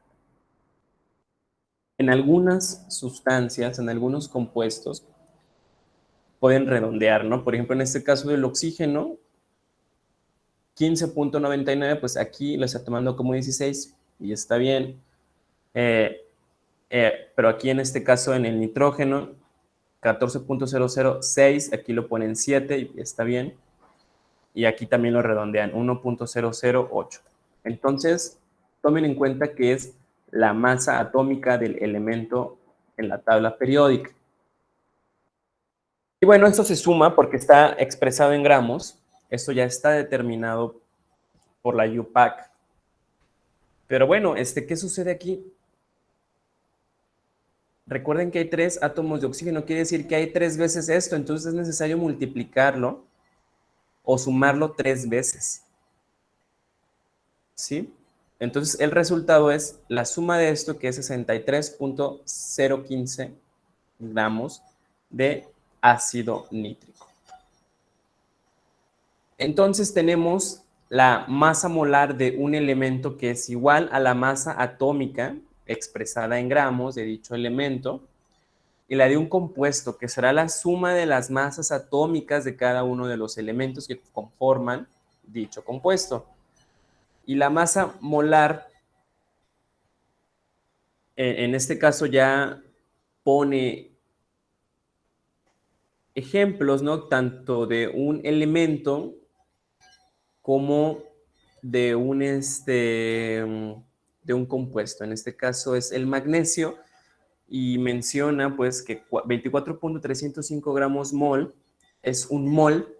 En algunas sustancias, en algunos compuestos, pueden redondear, ¿no? Por ejemplo, en este caso del oxígeno, 15.99, pues aquí lo está tomando como 16 y está bien. Pero aquí en este caso en el nitrógeno, 14.006, aquí lo ponen 7 y está bien. y aquí también lo redondean, 1.008. Entonces, tomen en cuenta que es la masa atómica del elemento en la tabla periódica. Y bueno, esto se suma porque está expresado en gramos. Esto ya está determinado por la UPAC. Pero bueno, ¿qué sucede aquí? Recuerden que hay 3 átomos de oxígeno, quiere decir que hay 3 veces esto, entonces es necesario multiplicarlo o sumarlo 3 veces. ¿Sí? Entonces el resultado es la suma de esto, que es 63.015 gramos de ácido nítrico. Entonces tenemos la masa molar de un elemento que es igual a la masa atómica expresada en gramos de dicho elemento, y la de un compuesto, que será la suma de las masas atómicas de cada uno de los elementos que conforman dicho compuesto. Y la masa molar, en este caso ya pone ejemplos, ¿no? Tanto de un elemento como de un compuesto. En este caso es el magnesio, y menciona pues que 24.305 gramos mol es un mol.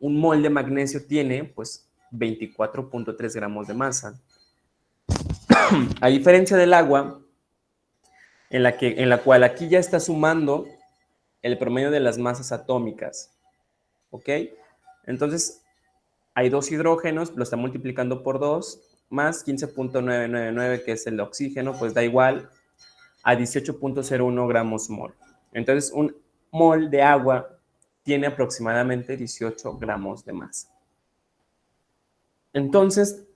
Un mol de magnesio tiene pues 24.3 gramos de masa. A diferencia del agua, en la cual aquí ya está sumando el promedio de las masas atómicas. ¿Ok? Entonces, hay 2 hidrógenos, lo está multiplicando por 2, más 15.999, que es el oxígeno, pues da igual a 18.01 gramos mol. Entonces, un mol de agua tiene aproximadamente 18 gramos de masa. Entonces,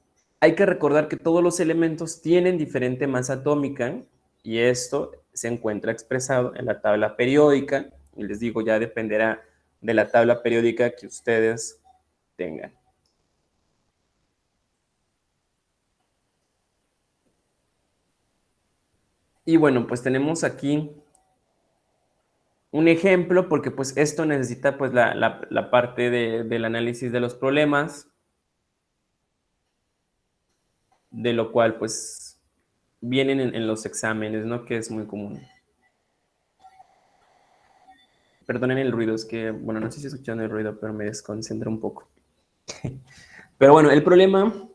hay que recordar que todos los elementos tienen diferente masa atómica, y esto se encuentra expresado en la tabla periódica, y les digo, ya dependerá de la tabla periódica que ustedes tengan. Y bueno, pues tenemos aquí un ejemplo, porque pues esto necesita pues la parte del análisis de los problemas, de lo cual pues vienen en los exámenes, ¿no? Que es muy común. Perdonen el ruido, es que, bueno, no sé si escuchan el ruido, pero me desconcentra un poco. Pero bueno, el problema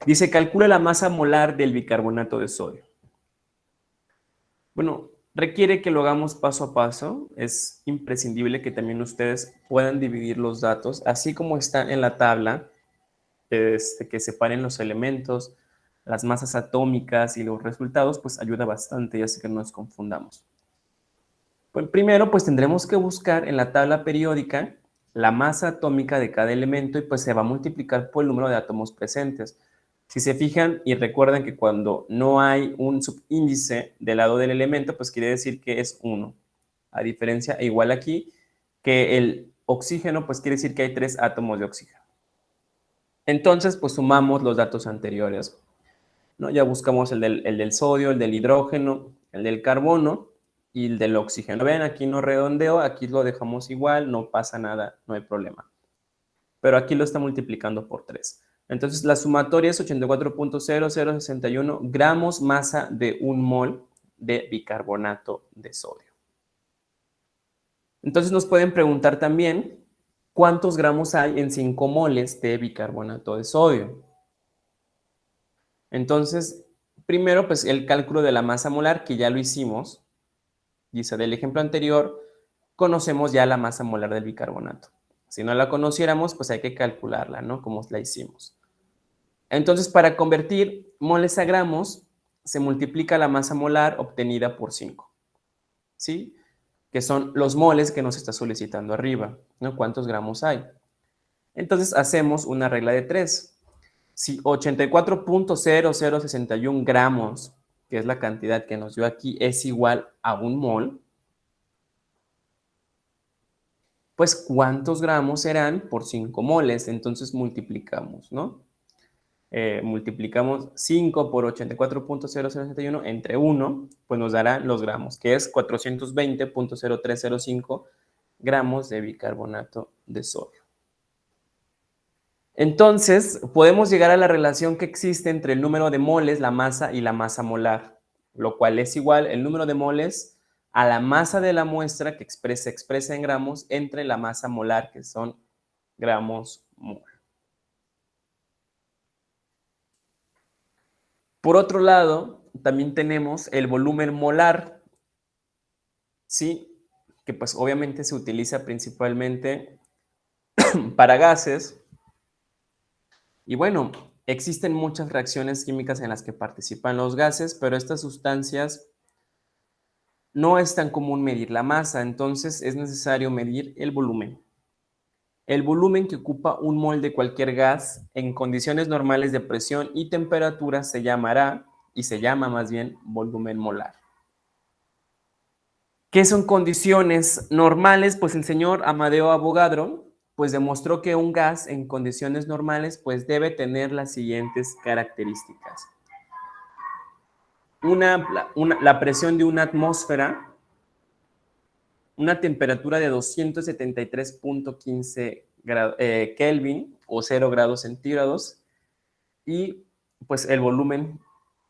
dice, calcula la masa molar del bicarbonato de sodio. Bueno, requiere que lo hagamos paso a paso. Es imprescindible que también ustedes puedan dividir los datos, así como está en la tabla, que separen los elementos, las masas atómicas y los resultados, pues ayuda bastante, ya sé que no nos confundamos. Pues primero, pues tendremos que buscar en la tabla periódica la masa atómica de cada elemento, y pues se va a multiplicar por el número de átomos presentes. Si se fijan y recuerdan que cuando no hay un subíndice del lado del elemento, pues quiere decir que es 1. A diferencia, igual aquí, que el oxígeno, pues quiere decir que hay 3 átomos de oxígeno. Entonces, pues sumamos los datos anteriores, ¿no? Ya buscamos el del sodio, el del hidrógeno, el del carbono y el del oxígeno. Ven, aquí no redondeo, aquí lo dejamos igual, no pasa nada, no hay problema. Pero aquí lo está multiplicando por 3. Entonces, la sumatoria es 84.0061 gramos masa de un mol de bicarbonato de sodio. Entonces, nos pueden preguntar también cuántos gramos hay en 5 moles de bicarbonato de sodio. Entonces, primero, pues el cálculo de la masa molar, que ya lo hicimos. Dice, del ejemplo anterior, conocemos ya la masa molar del bicarbonato. Si no la conociéramos, pues hay que calcularla, ¿no? Como la hicimos. Entonces, para convertir moles a gramos, se multiplica la masa molar obtenida por 5, ¿sí? Que son los moles que nos está solicitando arriba, ¿no? ¿Cuántos gramos hay? Entonces, hacemos una regla de 3. Si 84.0061 gramos, que es la cantidad que nos dio aquí, es igual a un mol, pues ¿cuántos gramos serán por 5 moles? Entonces multiplicamos, ¿no? Multiplicamos 5 por 84.0061 entre 1, pues nos dará los gramos, que es 420.0305 gramos de bicarbonato de sodio. Entonces, podemos llegar a la relación que existe entre el número de moles, la masa y la masa molar, lo cual es igual el número de moles a la masa de la muestra que se expresa en gramos entre la masa molar, que son gramos mol. Por otro lado, también tenemos el volumen molar, ¿sí? Que pues obviamente se utiliza principalmente para gases. Y bueno, existen muchas reacciones químicas en las que participan los gases, pero estas sustancias no es tan común medir la masa, entonces es necesario medir el volumen. El volumen que ocupa un mol de cualquier gas en condiciones normales de presión y temperatura se llamará, y se llama más bien, volumen molar. ¿Qué son condiciones normales? Pues el señor Amadeo Avogadro pues demostró que un gas en condiciones normales pues debe tener las siguientes características. La presión de una atmósfera, una temperatura de 273.15 Kelvin o 0 grados centígrados y pues el volumen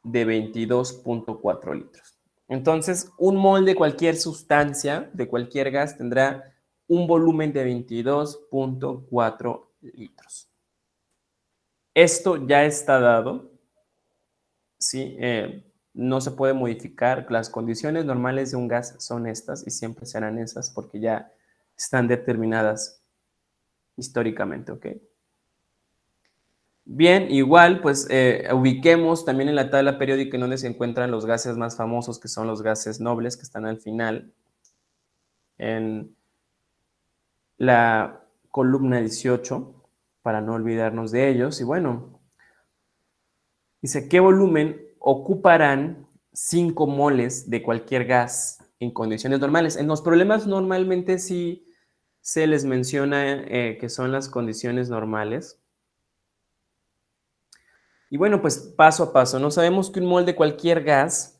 de 22.4 litros. Entonces, un mol de cualquier sustancia, de cualquier gas, tendrá un volumen de 22.4 litros. Esto ya está dado, ¿sí? No se puede modificar. Las condiciones normales de un gas son estas y siempre serán esas porque ya están determinadas históricamente, ¿ok? Bien, igual, pues ubiquemos también en la tabla periódica en donde se encuentran los gases más famosos, que son los gases nobles, que están al final, en la columna 18, para no olvidarnos de ellos. Y bueno, dice, ¿qué volumen ocuparán 5 moles de cualquier gas en condiciones normales? En los problemas normalmente sí se les menciona que son las condiciones normales. Y bueno, pues paso a paso, ¿no? Sabemos que un mol de cualquier gas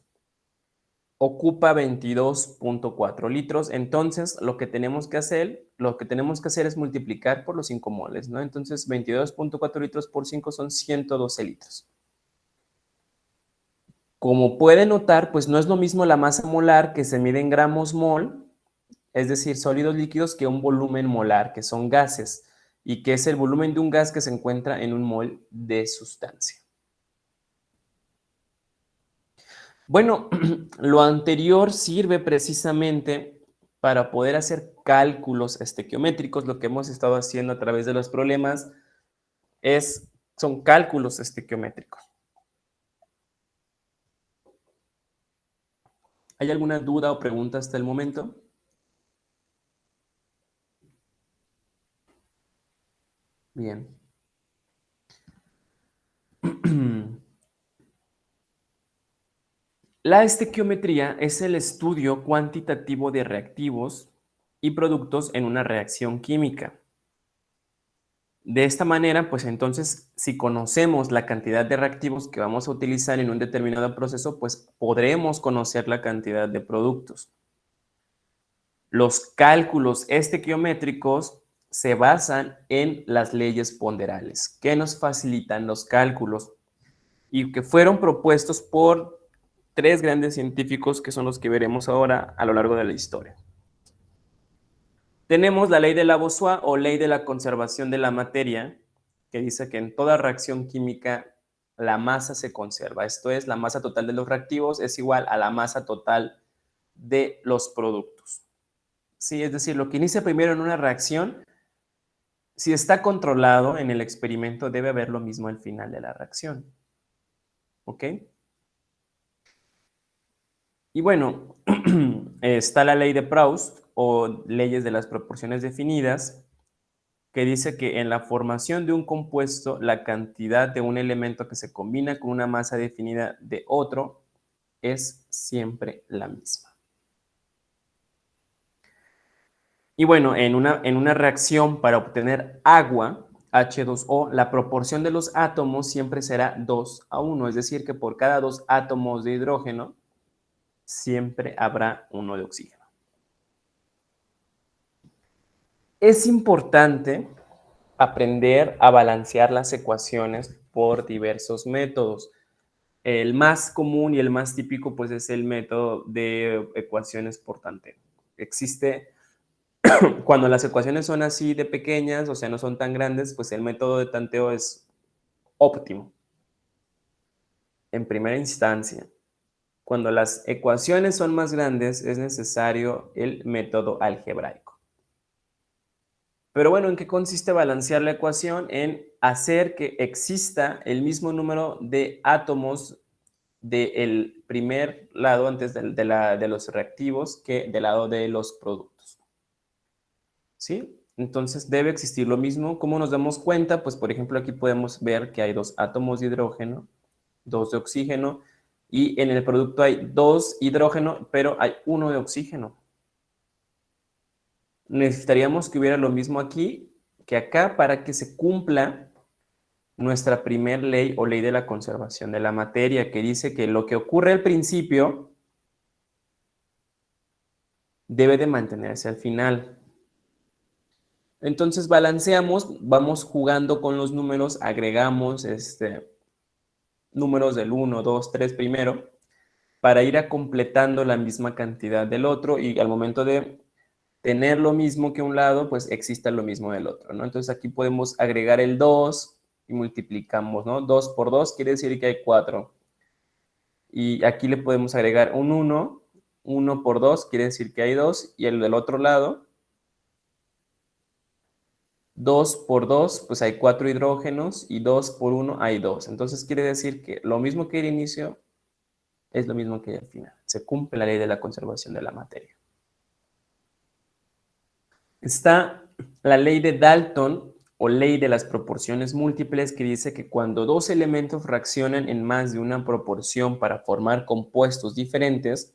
ocupa 22.4 litros, entonces lo que tenemos que hacer es multiplicar por los 5 moles, ¿no? Entonces 22.4 litros por 5 son 112 litros. Como pueden notar, pues no es lo mismo la masa molar que se mide en gramos mol, es decir, sólidos líquidos, que un volumen molar, que son gases, y que es el volumen de un gas que se encuentra en un mol de sustancia. Bueno, lo anterior sirve precisamente para poder hacer cálculos estequiométricos. Lo que hemos estado haciendo a través de los problemas son cálculos estequiométricos. ¿Hay alguna duda o pregunta hasta el momento? Bien. La estequiometría es el estudio cuantitativo de reactivos y productos en una reacción química. De esta manera, pues entonces, si conocemos la cantidad de reactivos que vamos a utilizar en un determinado proceso, pues podremos conocer la cantidad de productos. Los cálculos estequiométricos se basan en las leyes ponderales, que nos facilitan los cálculos y que fueron propuestos por 3 grandes científicos que son los que veremos ahora a lo largo de la historia. Tenemos la ley de Lavoisier o ley de la conservación de la materia, que dice que en toda reacción química la masa se conserva. Esto es, la masa total de los reactivos es igual a la masa total de los productos. Sí, es decir, lo que inicia primero en una reacción, si está controlado en el experimento, debe haber lo mismo al final de la reacción. ¿Ok? Y bueno, está la ley de Proust o leyes de las proporciones definidas, que dice que en la formación de un compuesto, la cantidad de un elemento que se combina con una masa definida de otro es siempre la misma. Y bueno, en una reacción para obtener agua, H2O, la proporción de los átomos siempre será 2:1, es decir, que por cada 2 átomos de hidrógeno, siempre habrá uno de oxígeno. Es importante aprender a balancear las ecuaciones por diversos métodos. El más común y el más típico, pues, es el método de ecuaciones por tanteo. Existe, cuando las ecuaciones son así de pequeñas, o sea, no son tan grandes, pues el método de tanteo es óptimo en primera instancia. Cuando las ecuaciones son más grandes, es necesario el método algebraico. Pero bueno, ¿en qué consiste balancear la ecuación? En hacer que exista el mismo número de átomos del primer lado, antes de los reactivos, que del lado de los productos. ¿Sí? Entonces debe existir lo mismo. ¿Cómo nos damos cuenta? Pues por ejemplo aquí podemos ver que hay 2 átomos de hidrógeno, 2 de oxígeno, y en el producto hay 2 hidrógeno, pero hay 1 de oxígeno. Necesitaríamos que hubiera lo mismo aquí que acá para que se cumpla nuestra primer ley o ley de la conservación de la materia, que dice que lo que ocurre al principio debe de mantenerse al final. Entonces balanceamos, vamos jugando con los números, agregamos números del 1, 2, 3 primero, para ir completando la misma cantidad del otro, y al momento de tener lo mismo que un lado, pues exista lo mismo del otro, ¿no? Entonces aquí podemos agregar el 2 y multiplicamos, ¿no? 2 por 2 quiere decir que hay 4. Y aquí le podemos agregar un 1, 1 por 2 quiere decir que hay 2, y el del otro lado, 2 por 2, pues hay 4 hidrógenos, y 2 por 1 hay 2. Entonces quiere decir que lo mismo que el inicio es lo mismo que al final. Se cumple la ley de la conservación de la materia. Está la ley de Dalton o ley de las proporciones múltiples, que dice que cuando dos elementos reaccionan en más de una proporción para formar compuestos diferentes,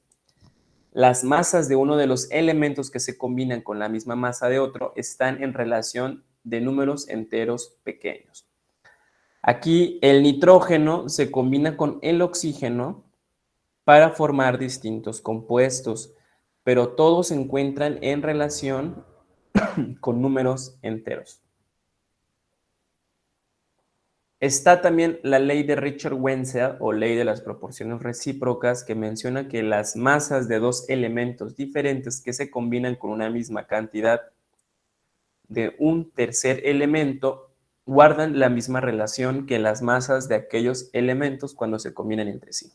las masas de uno de los elementos que se combinan con la misma masa de otro están en relación de números enteros pequeños. Aquí el nitrógeno se combina con el oxígeno para formar distintos compuestos, pero todos se encuentran en relación con números enteros. Está también la ley de Richard Wenzel o ley de las proporciones recíprocas, que menciona que las masas de dos elementos diferentes que se combinan con una misma cantidad de un tercer elemento guardan la misma relación que las masas de aquellos elementos cuando se combinan entre sí.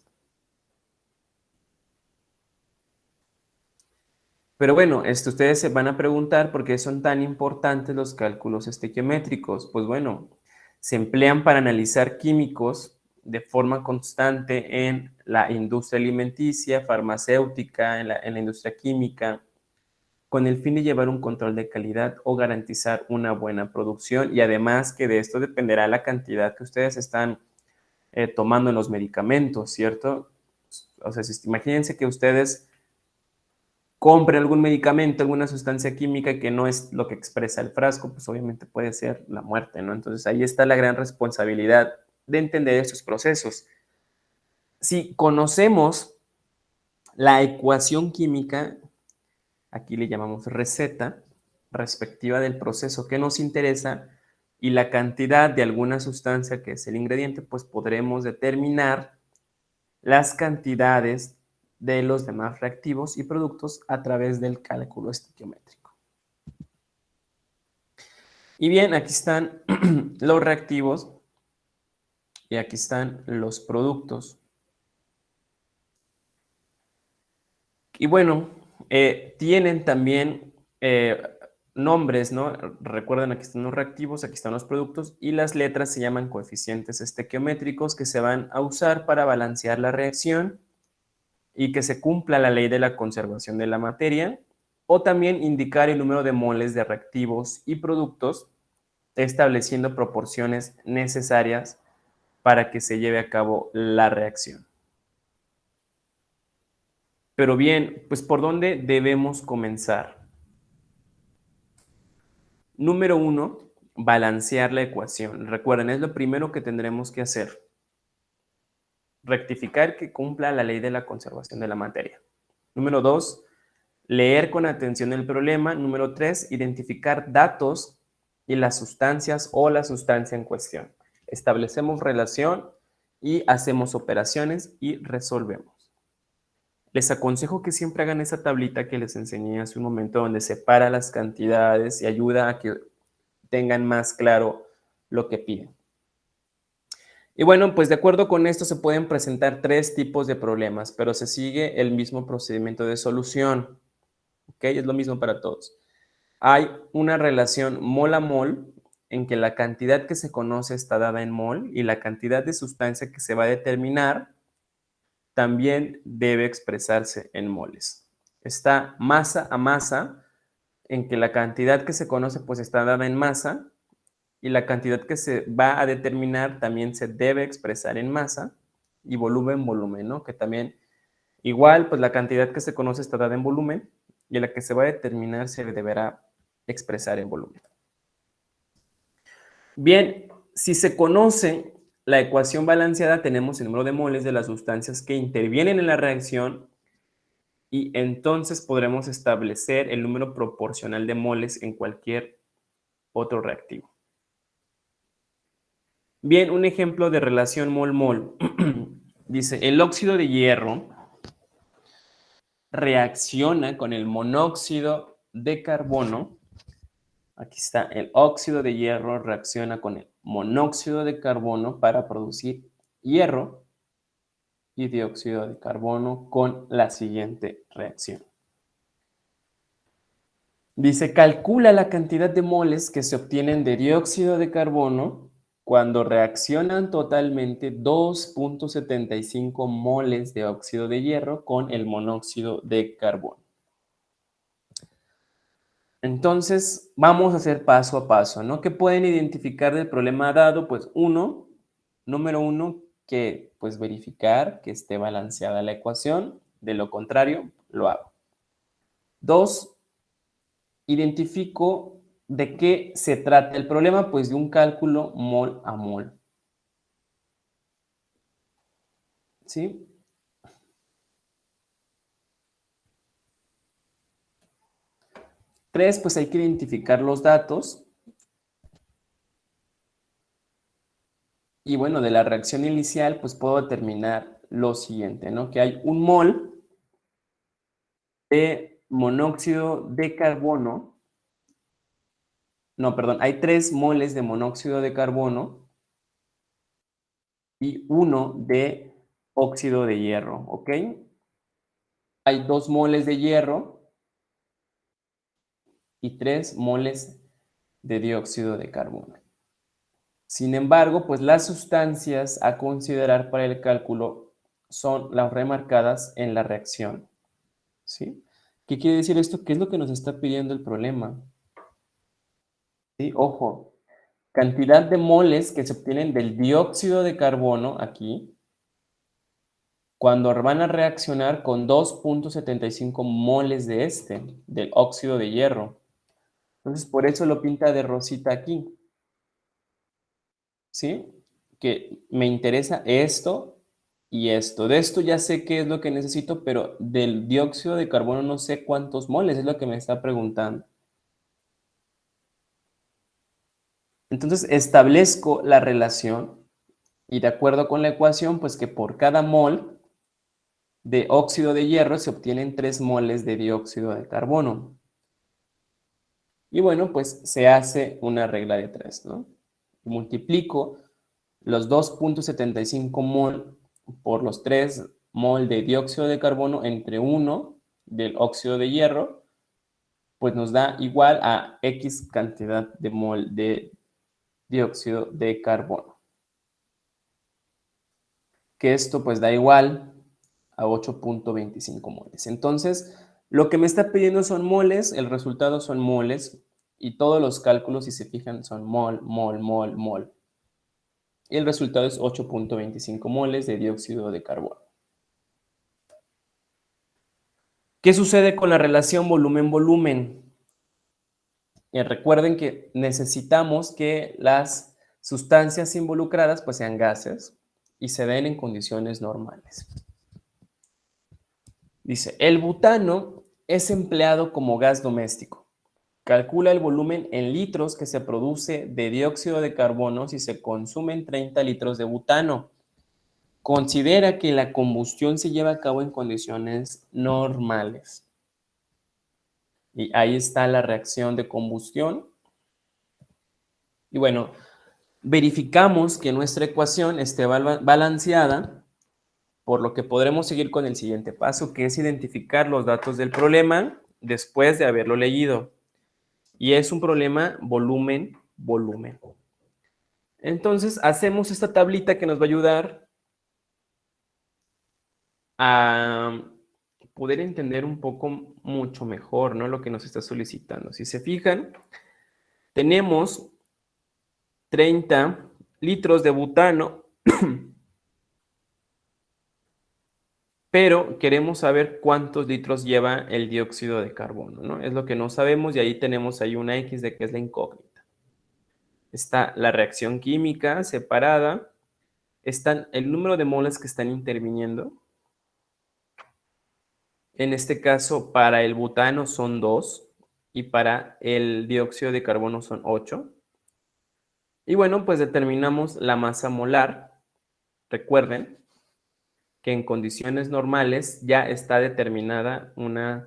Pero bueno, ustedes se van a preguntar por qué son tan importantes los cálculos estequiométricos. Pues bueno, se emplean para analizar químicos de forma constante en la industria alimenticia, farmacéutica, en la industria química, con el fin de llevar un control de calidad o garantizar una buena producción, y además que de esto dependerá la cantidad que ustedes están tomando en los medicamentos, ¿cierto? O sea, imagínense que ustedes compren algún medicamento, alguna sustancia química que no es lo que expresa el frasco, pues obviamente puede ser la muerte, ¿no? Entonces ahí está la gran responsabilidad de entender estos procesos. Si conocemos la ecuación química, aquí le llamamos receta, respectiva del proceso que nos interesa, y la cantidad de alguna sustancia que es el ingrediente, pues podremos determinar las cantidades de los demás reactivos y productos a través del cálculo estequiométrico. Y bien, aquí están los reactivos y aquí están los productos. Y bueno, tienen también nombres, ¿no? Recuerden, aquí están los reactivos, aquí están los productos, y las letras se llaman coeficientes estequiométricos, que se van a usar para balancear la reacción y que se cumpla la ley de la conservación de la materia, o también indicar el número de moles de reactivos y productos, estableciendo proporciones necesarias para que se lleve a cabo la reacción. Pero bien, pues ¿por dónde debemos comenzar? Número 1, balancear la ecuación. Recuerden, es lo primero que tendremos que hacer. Rectificar que cumpla la ley de la conservación de la materia. Número 2, leer con atención el problema. Número 3, identificar datos y las sustancias o la sustancia en cuestión. Establecemos relación y hacemos operaciones y resolvemos. Les aconsejo que siempre hagan esa tablita que les enseñé hace un momento donde separa las cantidades y ayuda a que tengan más claro lo que piden. Y bueno, pues de acuerdo con esto se pueden presentar 3 tipos de problemas, pero se sigue el mismo procedimiento de solución. ¿Ok? Es lo mismo para todos. Hay una relación mol a mol en que la cantidad que se conoce está dada en mol y la cantidad de sustancia que se va a determinar también debe expresarse en moles. Está masa a masa en que la cantidad que se conoce pues está dada en masa y la cantidad que se va a determinar también se debe expresar en masa y volumen, ¿no? Que también igual pues la cantidad que se conoce está dada en volumen y la que se va a determinar se deberá expresar en volumen. Bien, si se conoce la ecuación balanceada, tenemos el número de moles de las sustancias que intervienen en la reacción y entonces podremos establecer el número proporcional de moles en cualquier otro reactivo. Bien, un ejemplo de relación mol-mol. Dice, el óxido de hierro reacciona con el monóxido de carbono. Aquí está, el óxido de hierro reacciona con el monóxido de carbono para producir hierro y dióxido de carbono con la siguiente reacción. Dice, calcula la cantidad de moles que se obtienen de dióxido de carbono cuando reaccionan totalmente 2.75 moles de óxido de hierro con el monóxido de carbono. Entonces, vamos a hacer paso a paso, ¿no? ¿Qué pueden identificar del problema dado? Pues número uno, que pues verificar que esté balanceada la ecuación, de lo contrario, lo hago. 2, identifico de qué se trata el problema, pues de un cálculo mol a mol. ¿Sí? 3, pues hay que identificar los datos. Y bueno, de la reacción inicial, pues puedo determinar lo siguiente, ¿no? Que hay un mol de monóxido de carbono. No, perdón, hay 3 moles de monóxido de carbono y 1 de óxido de hierro, ¿ok? Hay 2 moles de hierro y 3 moles de dióxido de carbono. Sin embargo, pues las sustancias a considerar para el cálculo son las remarcadas en la reacción, ¿sí? ¿Qué quiere decir esto? ¿Qué es lo que nos está pidiendo el problema? ¿Sí? Ojo, cantidad de moles que se obtienen del dióxido de carbono aquí, cuando van a reaccionar con 2.75 moles de del óxido de hierro. Entonces, por eso lo pinta de rosita aquí. ¿Sí? Que me interesa esto y esto. De esto ya sé qué es lo que necesito, pero del dióxido de carbono no sé cuántos moles, es lo que me está preguntando. Entonces, establezco la relación y de acuerdo con la ecuación, pues que por cada mol de óxido de hierro se obtienen 3 moles de dióxido de carbono. Y bueno, pues se hace una regla de 3, ¿no? Multiplico los 2.75 mol por los 3 mol de dióxido de carbono entre 1 del óxido de hierro, pues nos da igual a X cantidad de mol de dióxido de carbono. Que esto pues da igual a 8.25 moles. Entonces, lo que me está pidiendo son moles, el resultado son moles, y todos los cálculos, si se fijan, son mol, mol, mol, mol. Y el resultado es 8.25 moles de dióxido de carbono. ¿Qué sucede con la relación volumen-volumen? Recuerden que necesitamos que las sustancias involucradas pues sean gases y se den en condiciones normales. Dice, el butano es empleado como gas doméstico. Calcula el volumen en litros que se produce de dióxido de carbono si se consumen 30 litros de butano. Considera que la combustión se lleva a cabo en condiciones normales. Y ahí está la reacción de combustión. Y bueno, verificamos que nuestra ecuación esté balanceada, por lo que podremos seguir con el siguiente paso, que es identificar los datos del problema después de haberlo leído. Y es un problema volumen. Entonces, hacemos esta tablita que nos va a ayudar a poder entender un poco mucho mejor, ¿no?, lo que nos está solicitando. Si se fijan, tenemos 30 litros de butano, pero queremos saber cuántos litros lleva el dióxido de carbono, ¿no? Es lo que no sabemos y ahí tenemos ahí una X de que es la incógnita. Está la reacción química separada, están el número de moles que están interviniendo. En este caso, para el butano son 2 y para el dióxido de carbono son 8. Y bueno, pues determinamos la masa molar. Recuerden que en condiciones normales ya está determinada una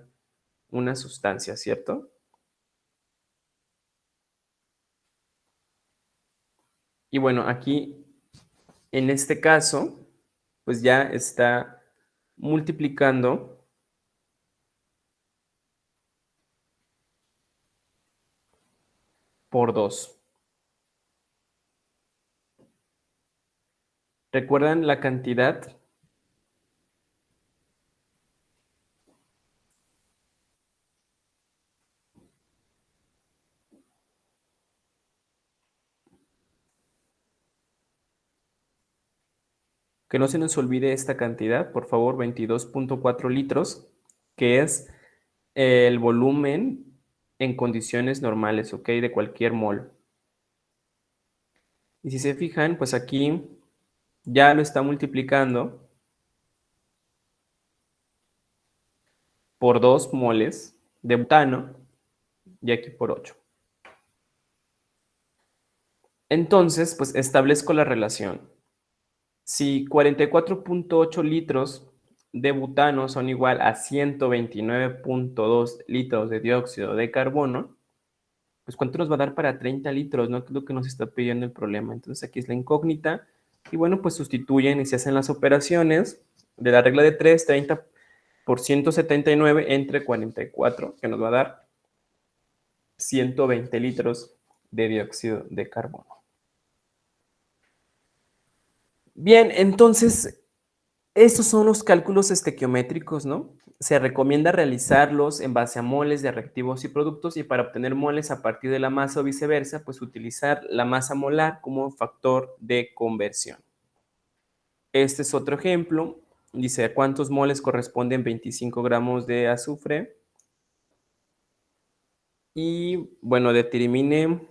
sustancia, ¿cierto? Y bueno, aquí, en este caso, pues ya está multiplicando por 2. ¿Recuerdan la cantidad? Que no se nos olvide esta cantidad, por favor, 22.4 litros, que es el volumen en condiciones normales, ¿ok? De cualquier mol. Y si se fijan, pues aquí ya lo está multiplicando por 2 moles de butano y aquí por 8. Entonces, pues establezco la relación. Si 44.8 litros de butano son igual a 129.2 litros de dióxido de carbono, pues ¿cuánto nos va a dar para 30 litros? ¿No? Que es lo que nos está pidiendo el problema. Entonces aquí es la incógnita. Y bueno, pues sustituyen y se hacen las operaciones de la regla de 3, 30 por 179 entre 44, que nos va a dar 120 litros de dióxido de carbono. Bien, entonces, estos son los cálculos estequiométricos, ¿no? Se recomienda realizarlos en base a moles de reactivos y productos y para obtener moles a partir de la masa o viceversa, pues utilizar la masa molar como factor de conversión. Este es otro ejemplo. Dice, ¿a cuántos moles corresponden 25 gramos de azufre? Y bueno, determine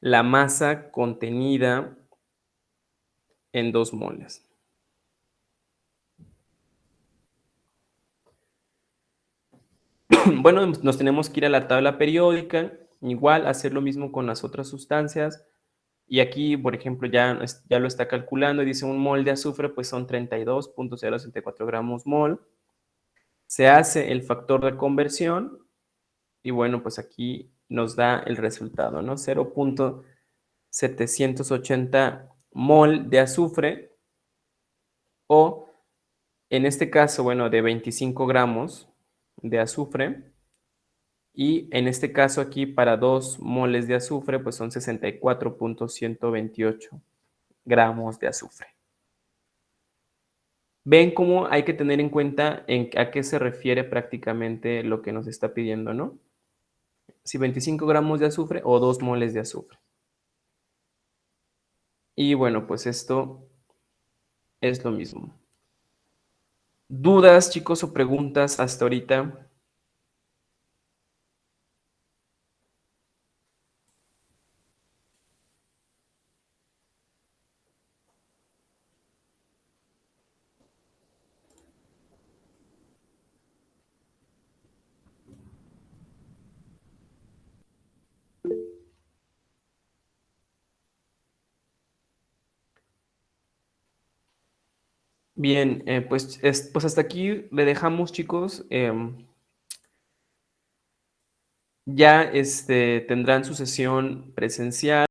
la masa contenida en 2 moles. Bueno, nos tenemos que ir a la tabla periódica, igual hacer lo mismo con las otras sustancias. Y aquí, por ejemplo, ya lo está calculando y dice un mol de azufre, pues son 32.064 gramos mol. Se hace el factor de conversión y bueno, pues aquí nos da el resultado, ¿no? 0.780 mol de azufre o en este caso, bueno, de 25 gramos de azufre. Y en este caso aquí para 2 moles de azufre, pues son 64.128 gramos de azufre. Ven cómo hay que tener en cuenta a qué se refiere prácticamente lo que nos está pidiendo, ¿no? Si 25 gramos de azufre o 2 moles de azufre. Y bueno, pues esto es lo mismo. ¿Dudas, chicos, o preguntas hasta ahorita? Bien, pues hasta aquí le dejamos, chicos. Ya tendrán su sesión presencial.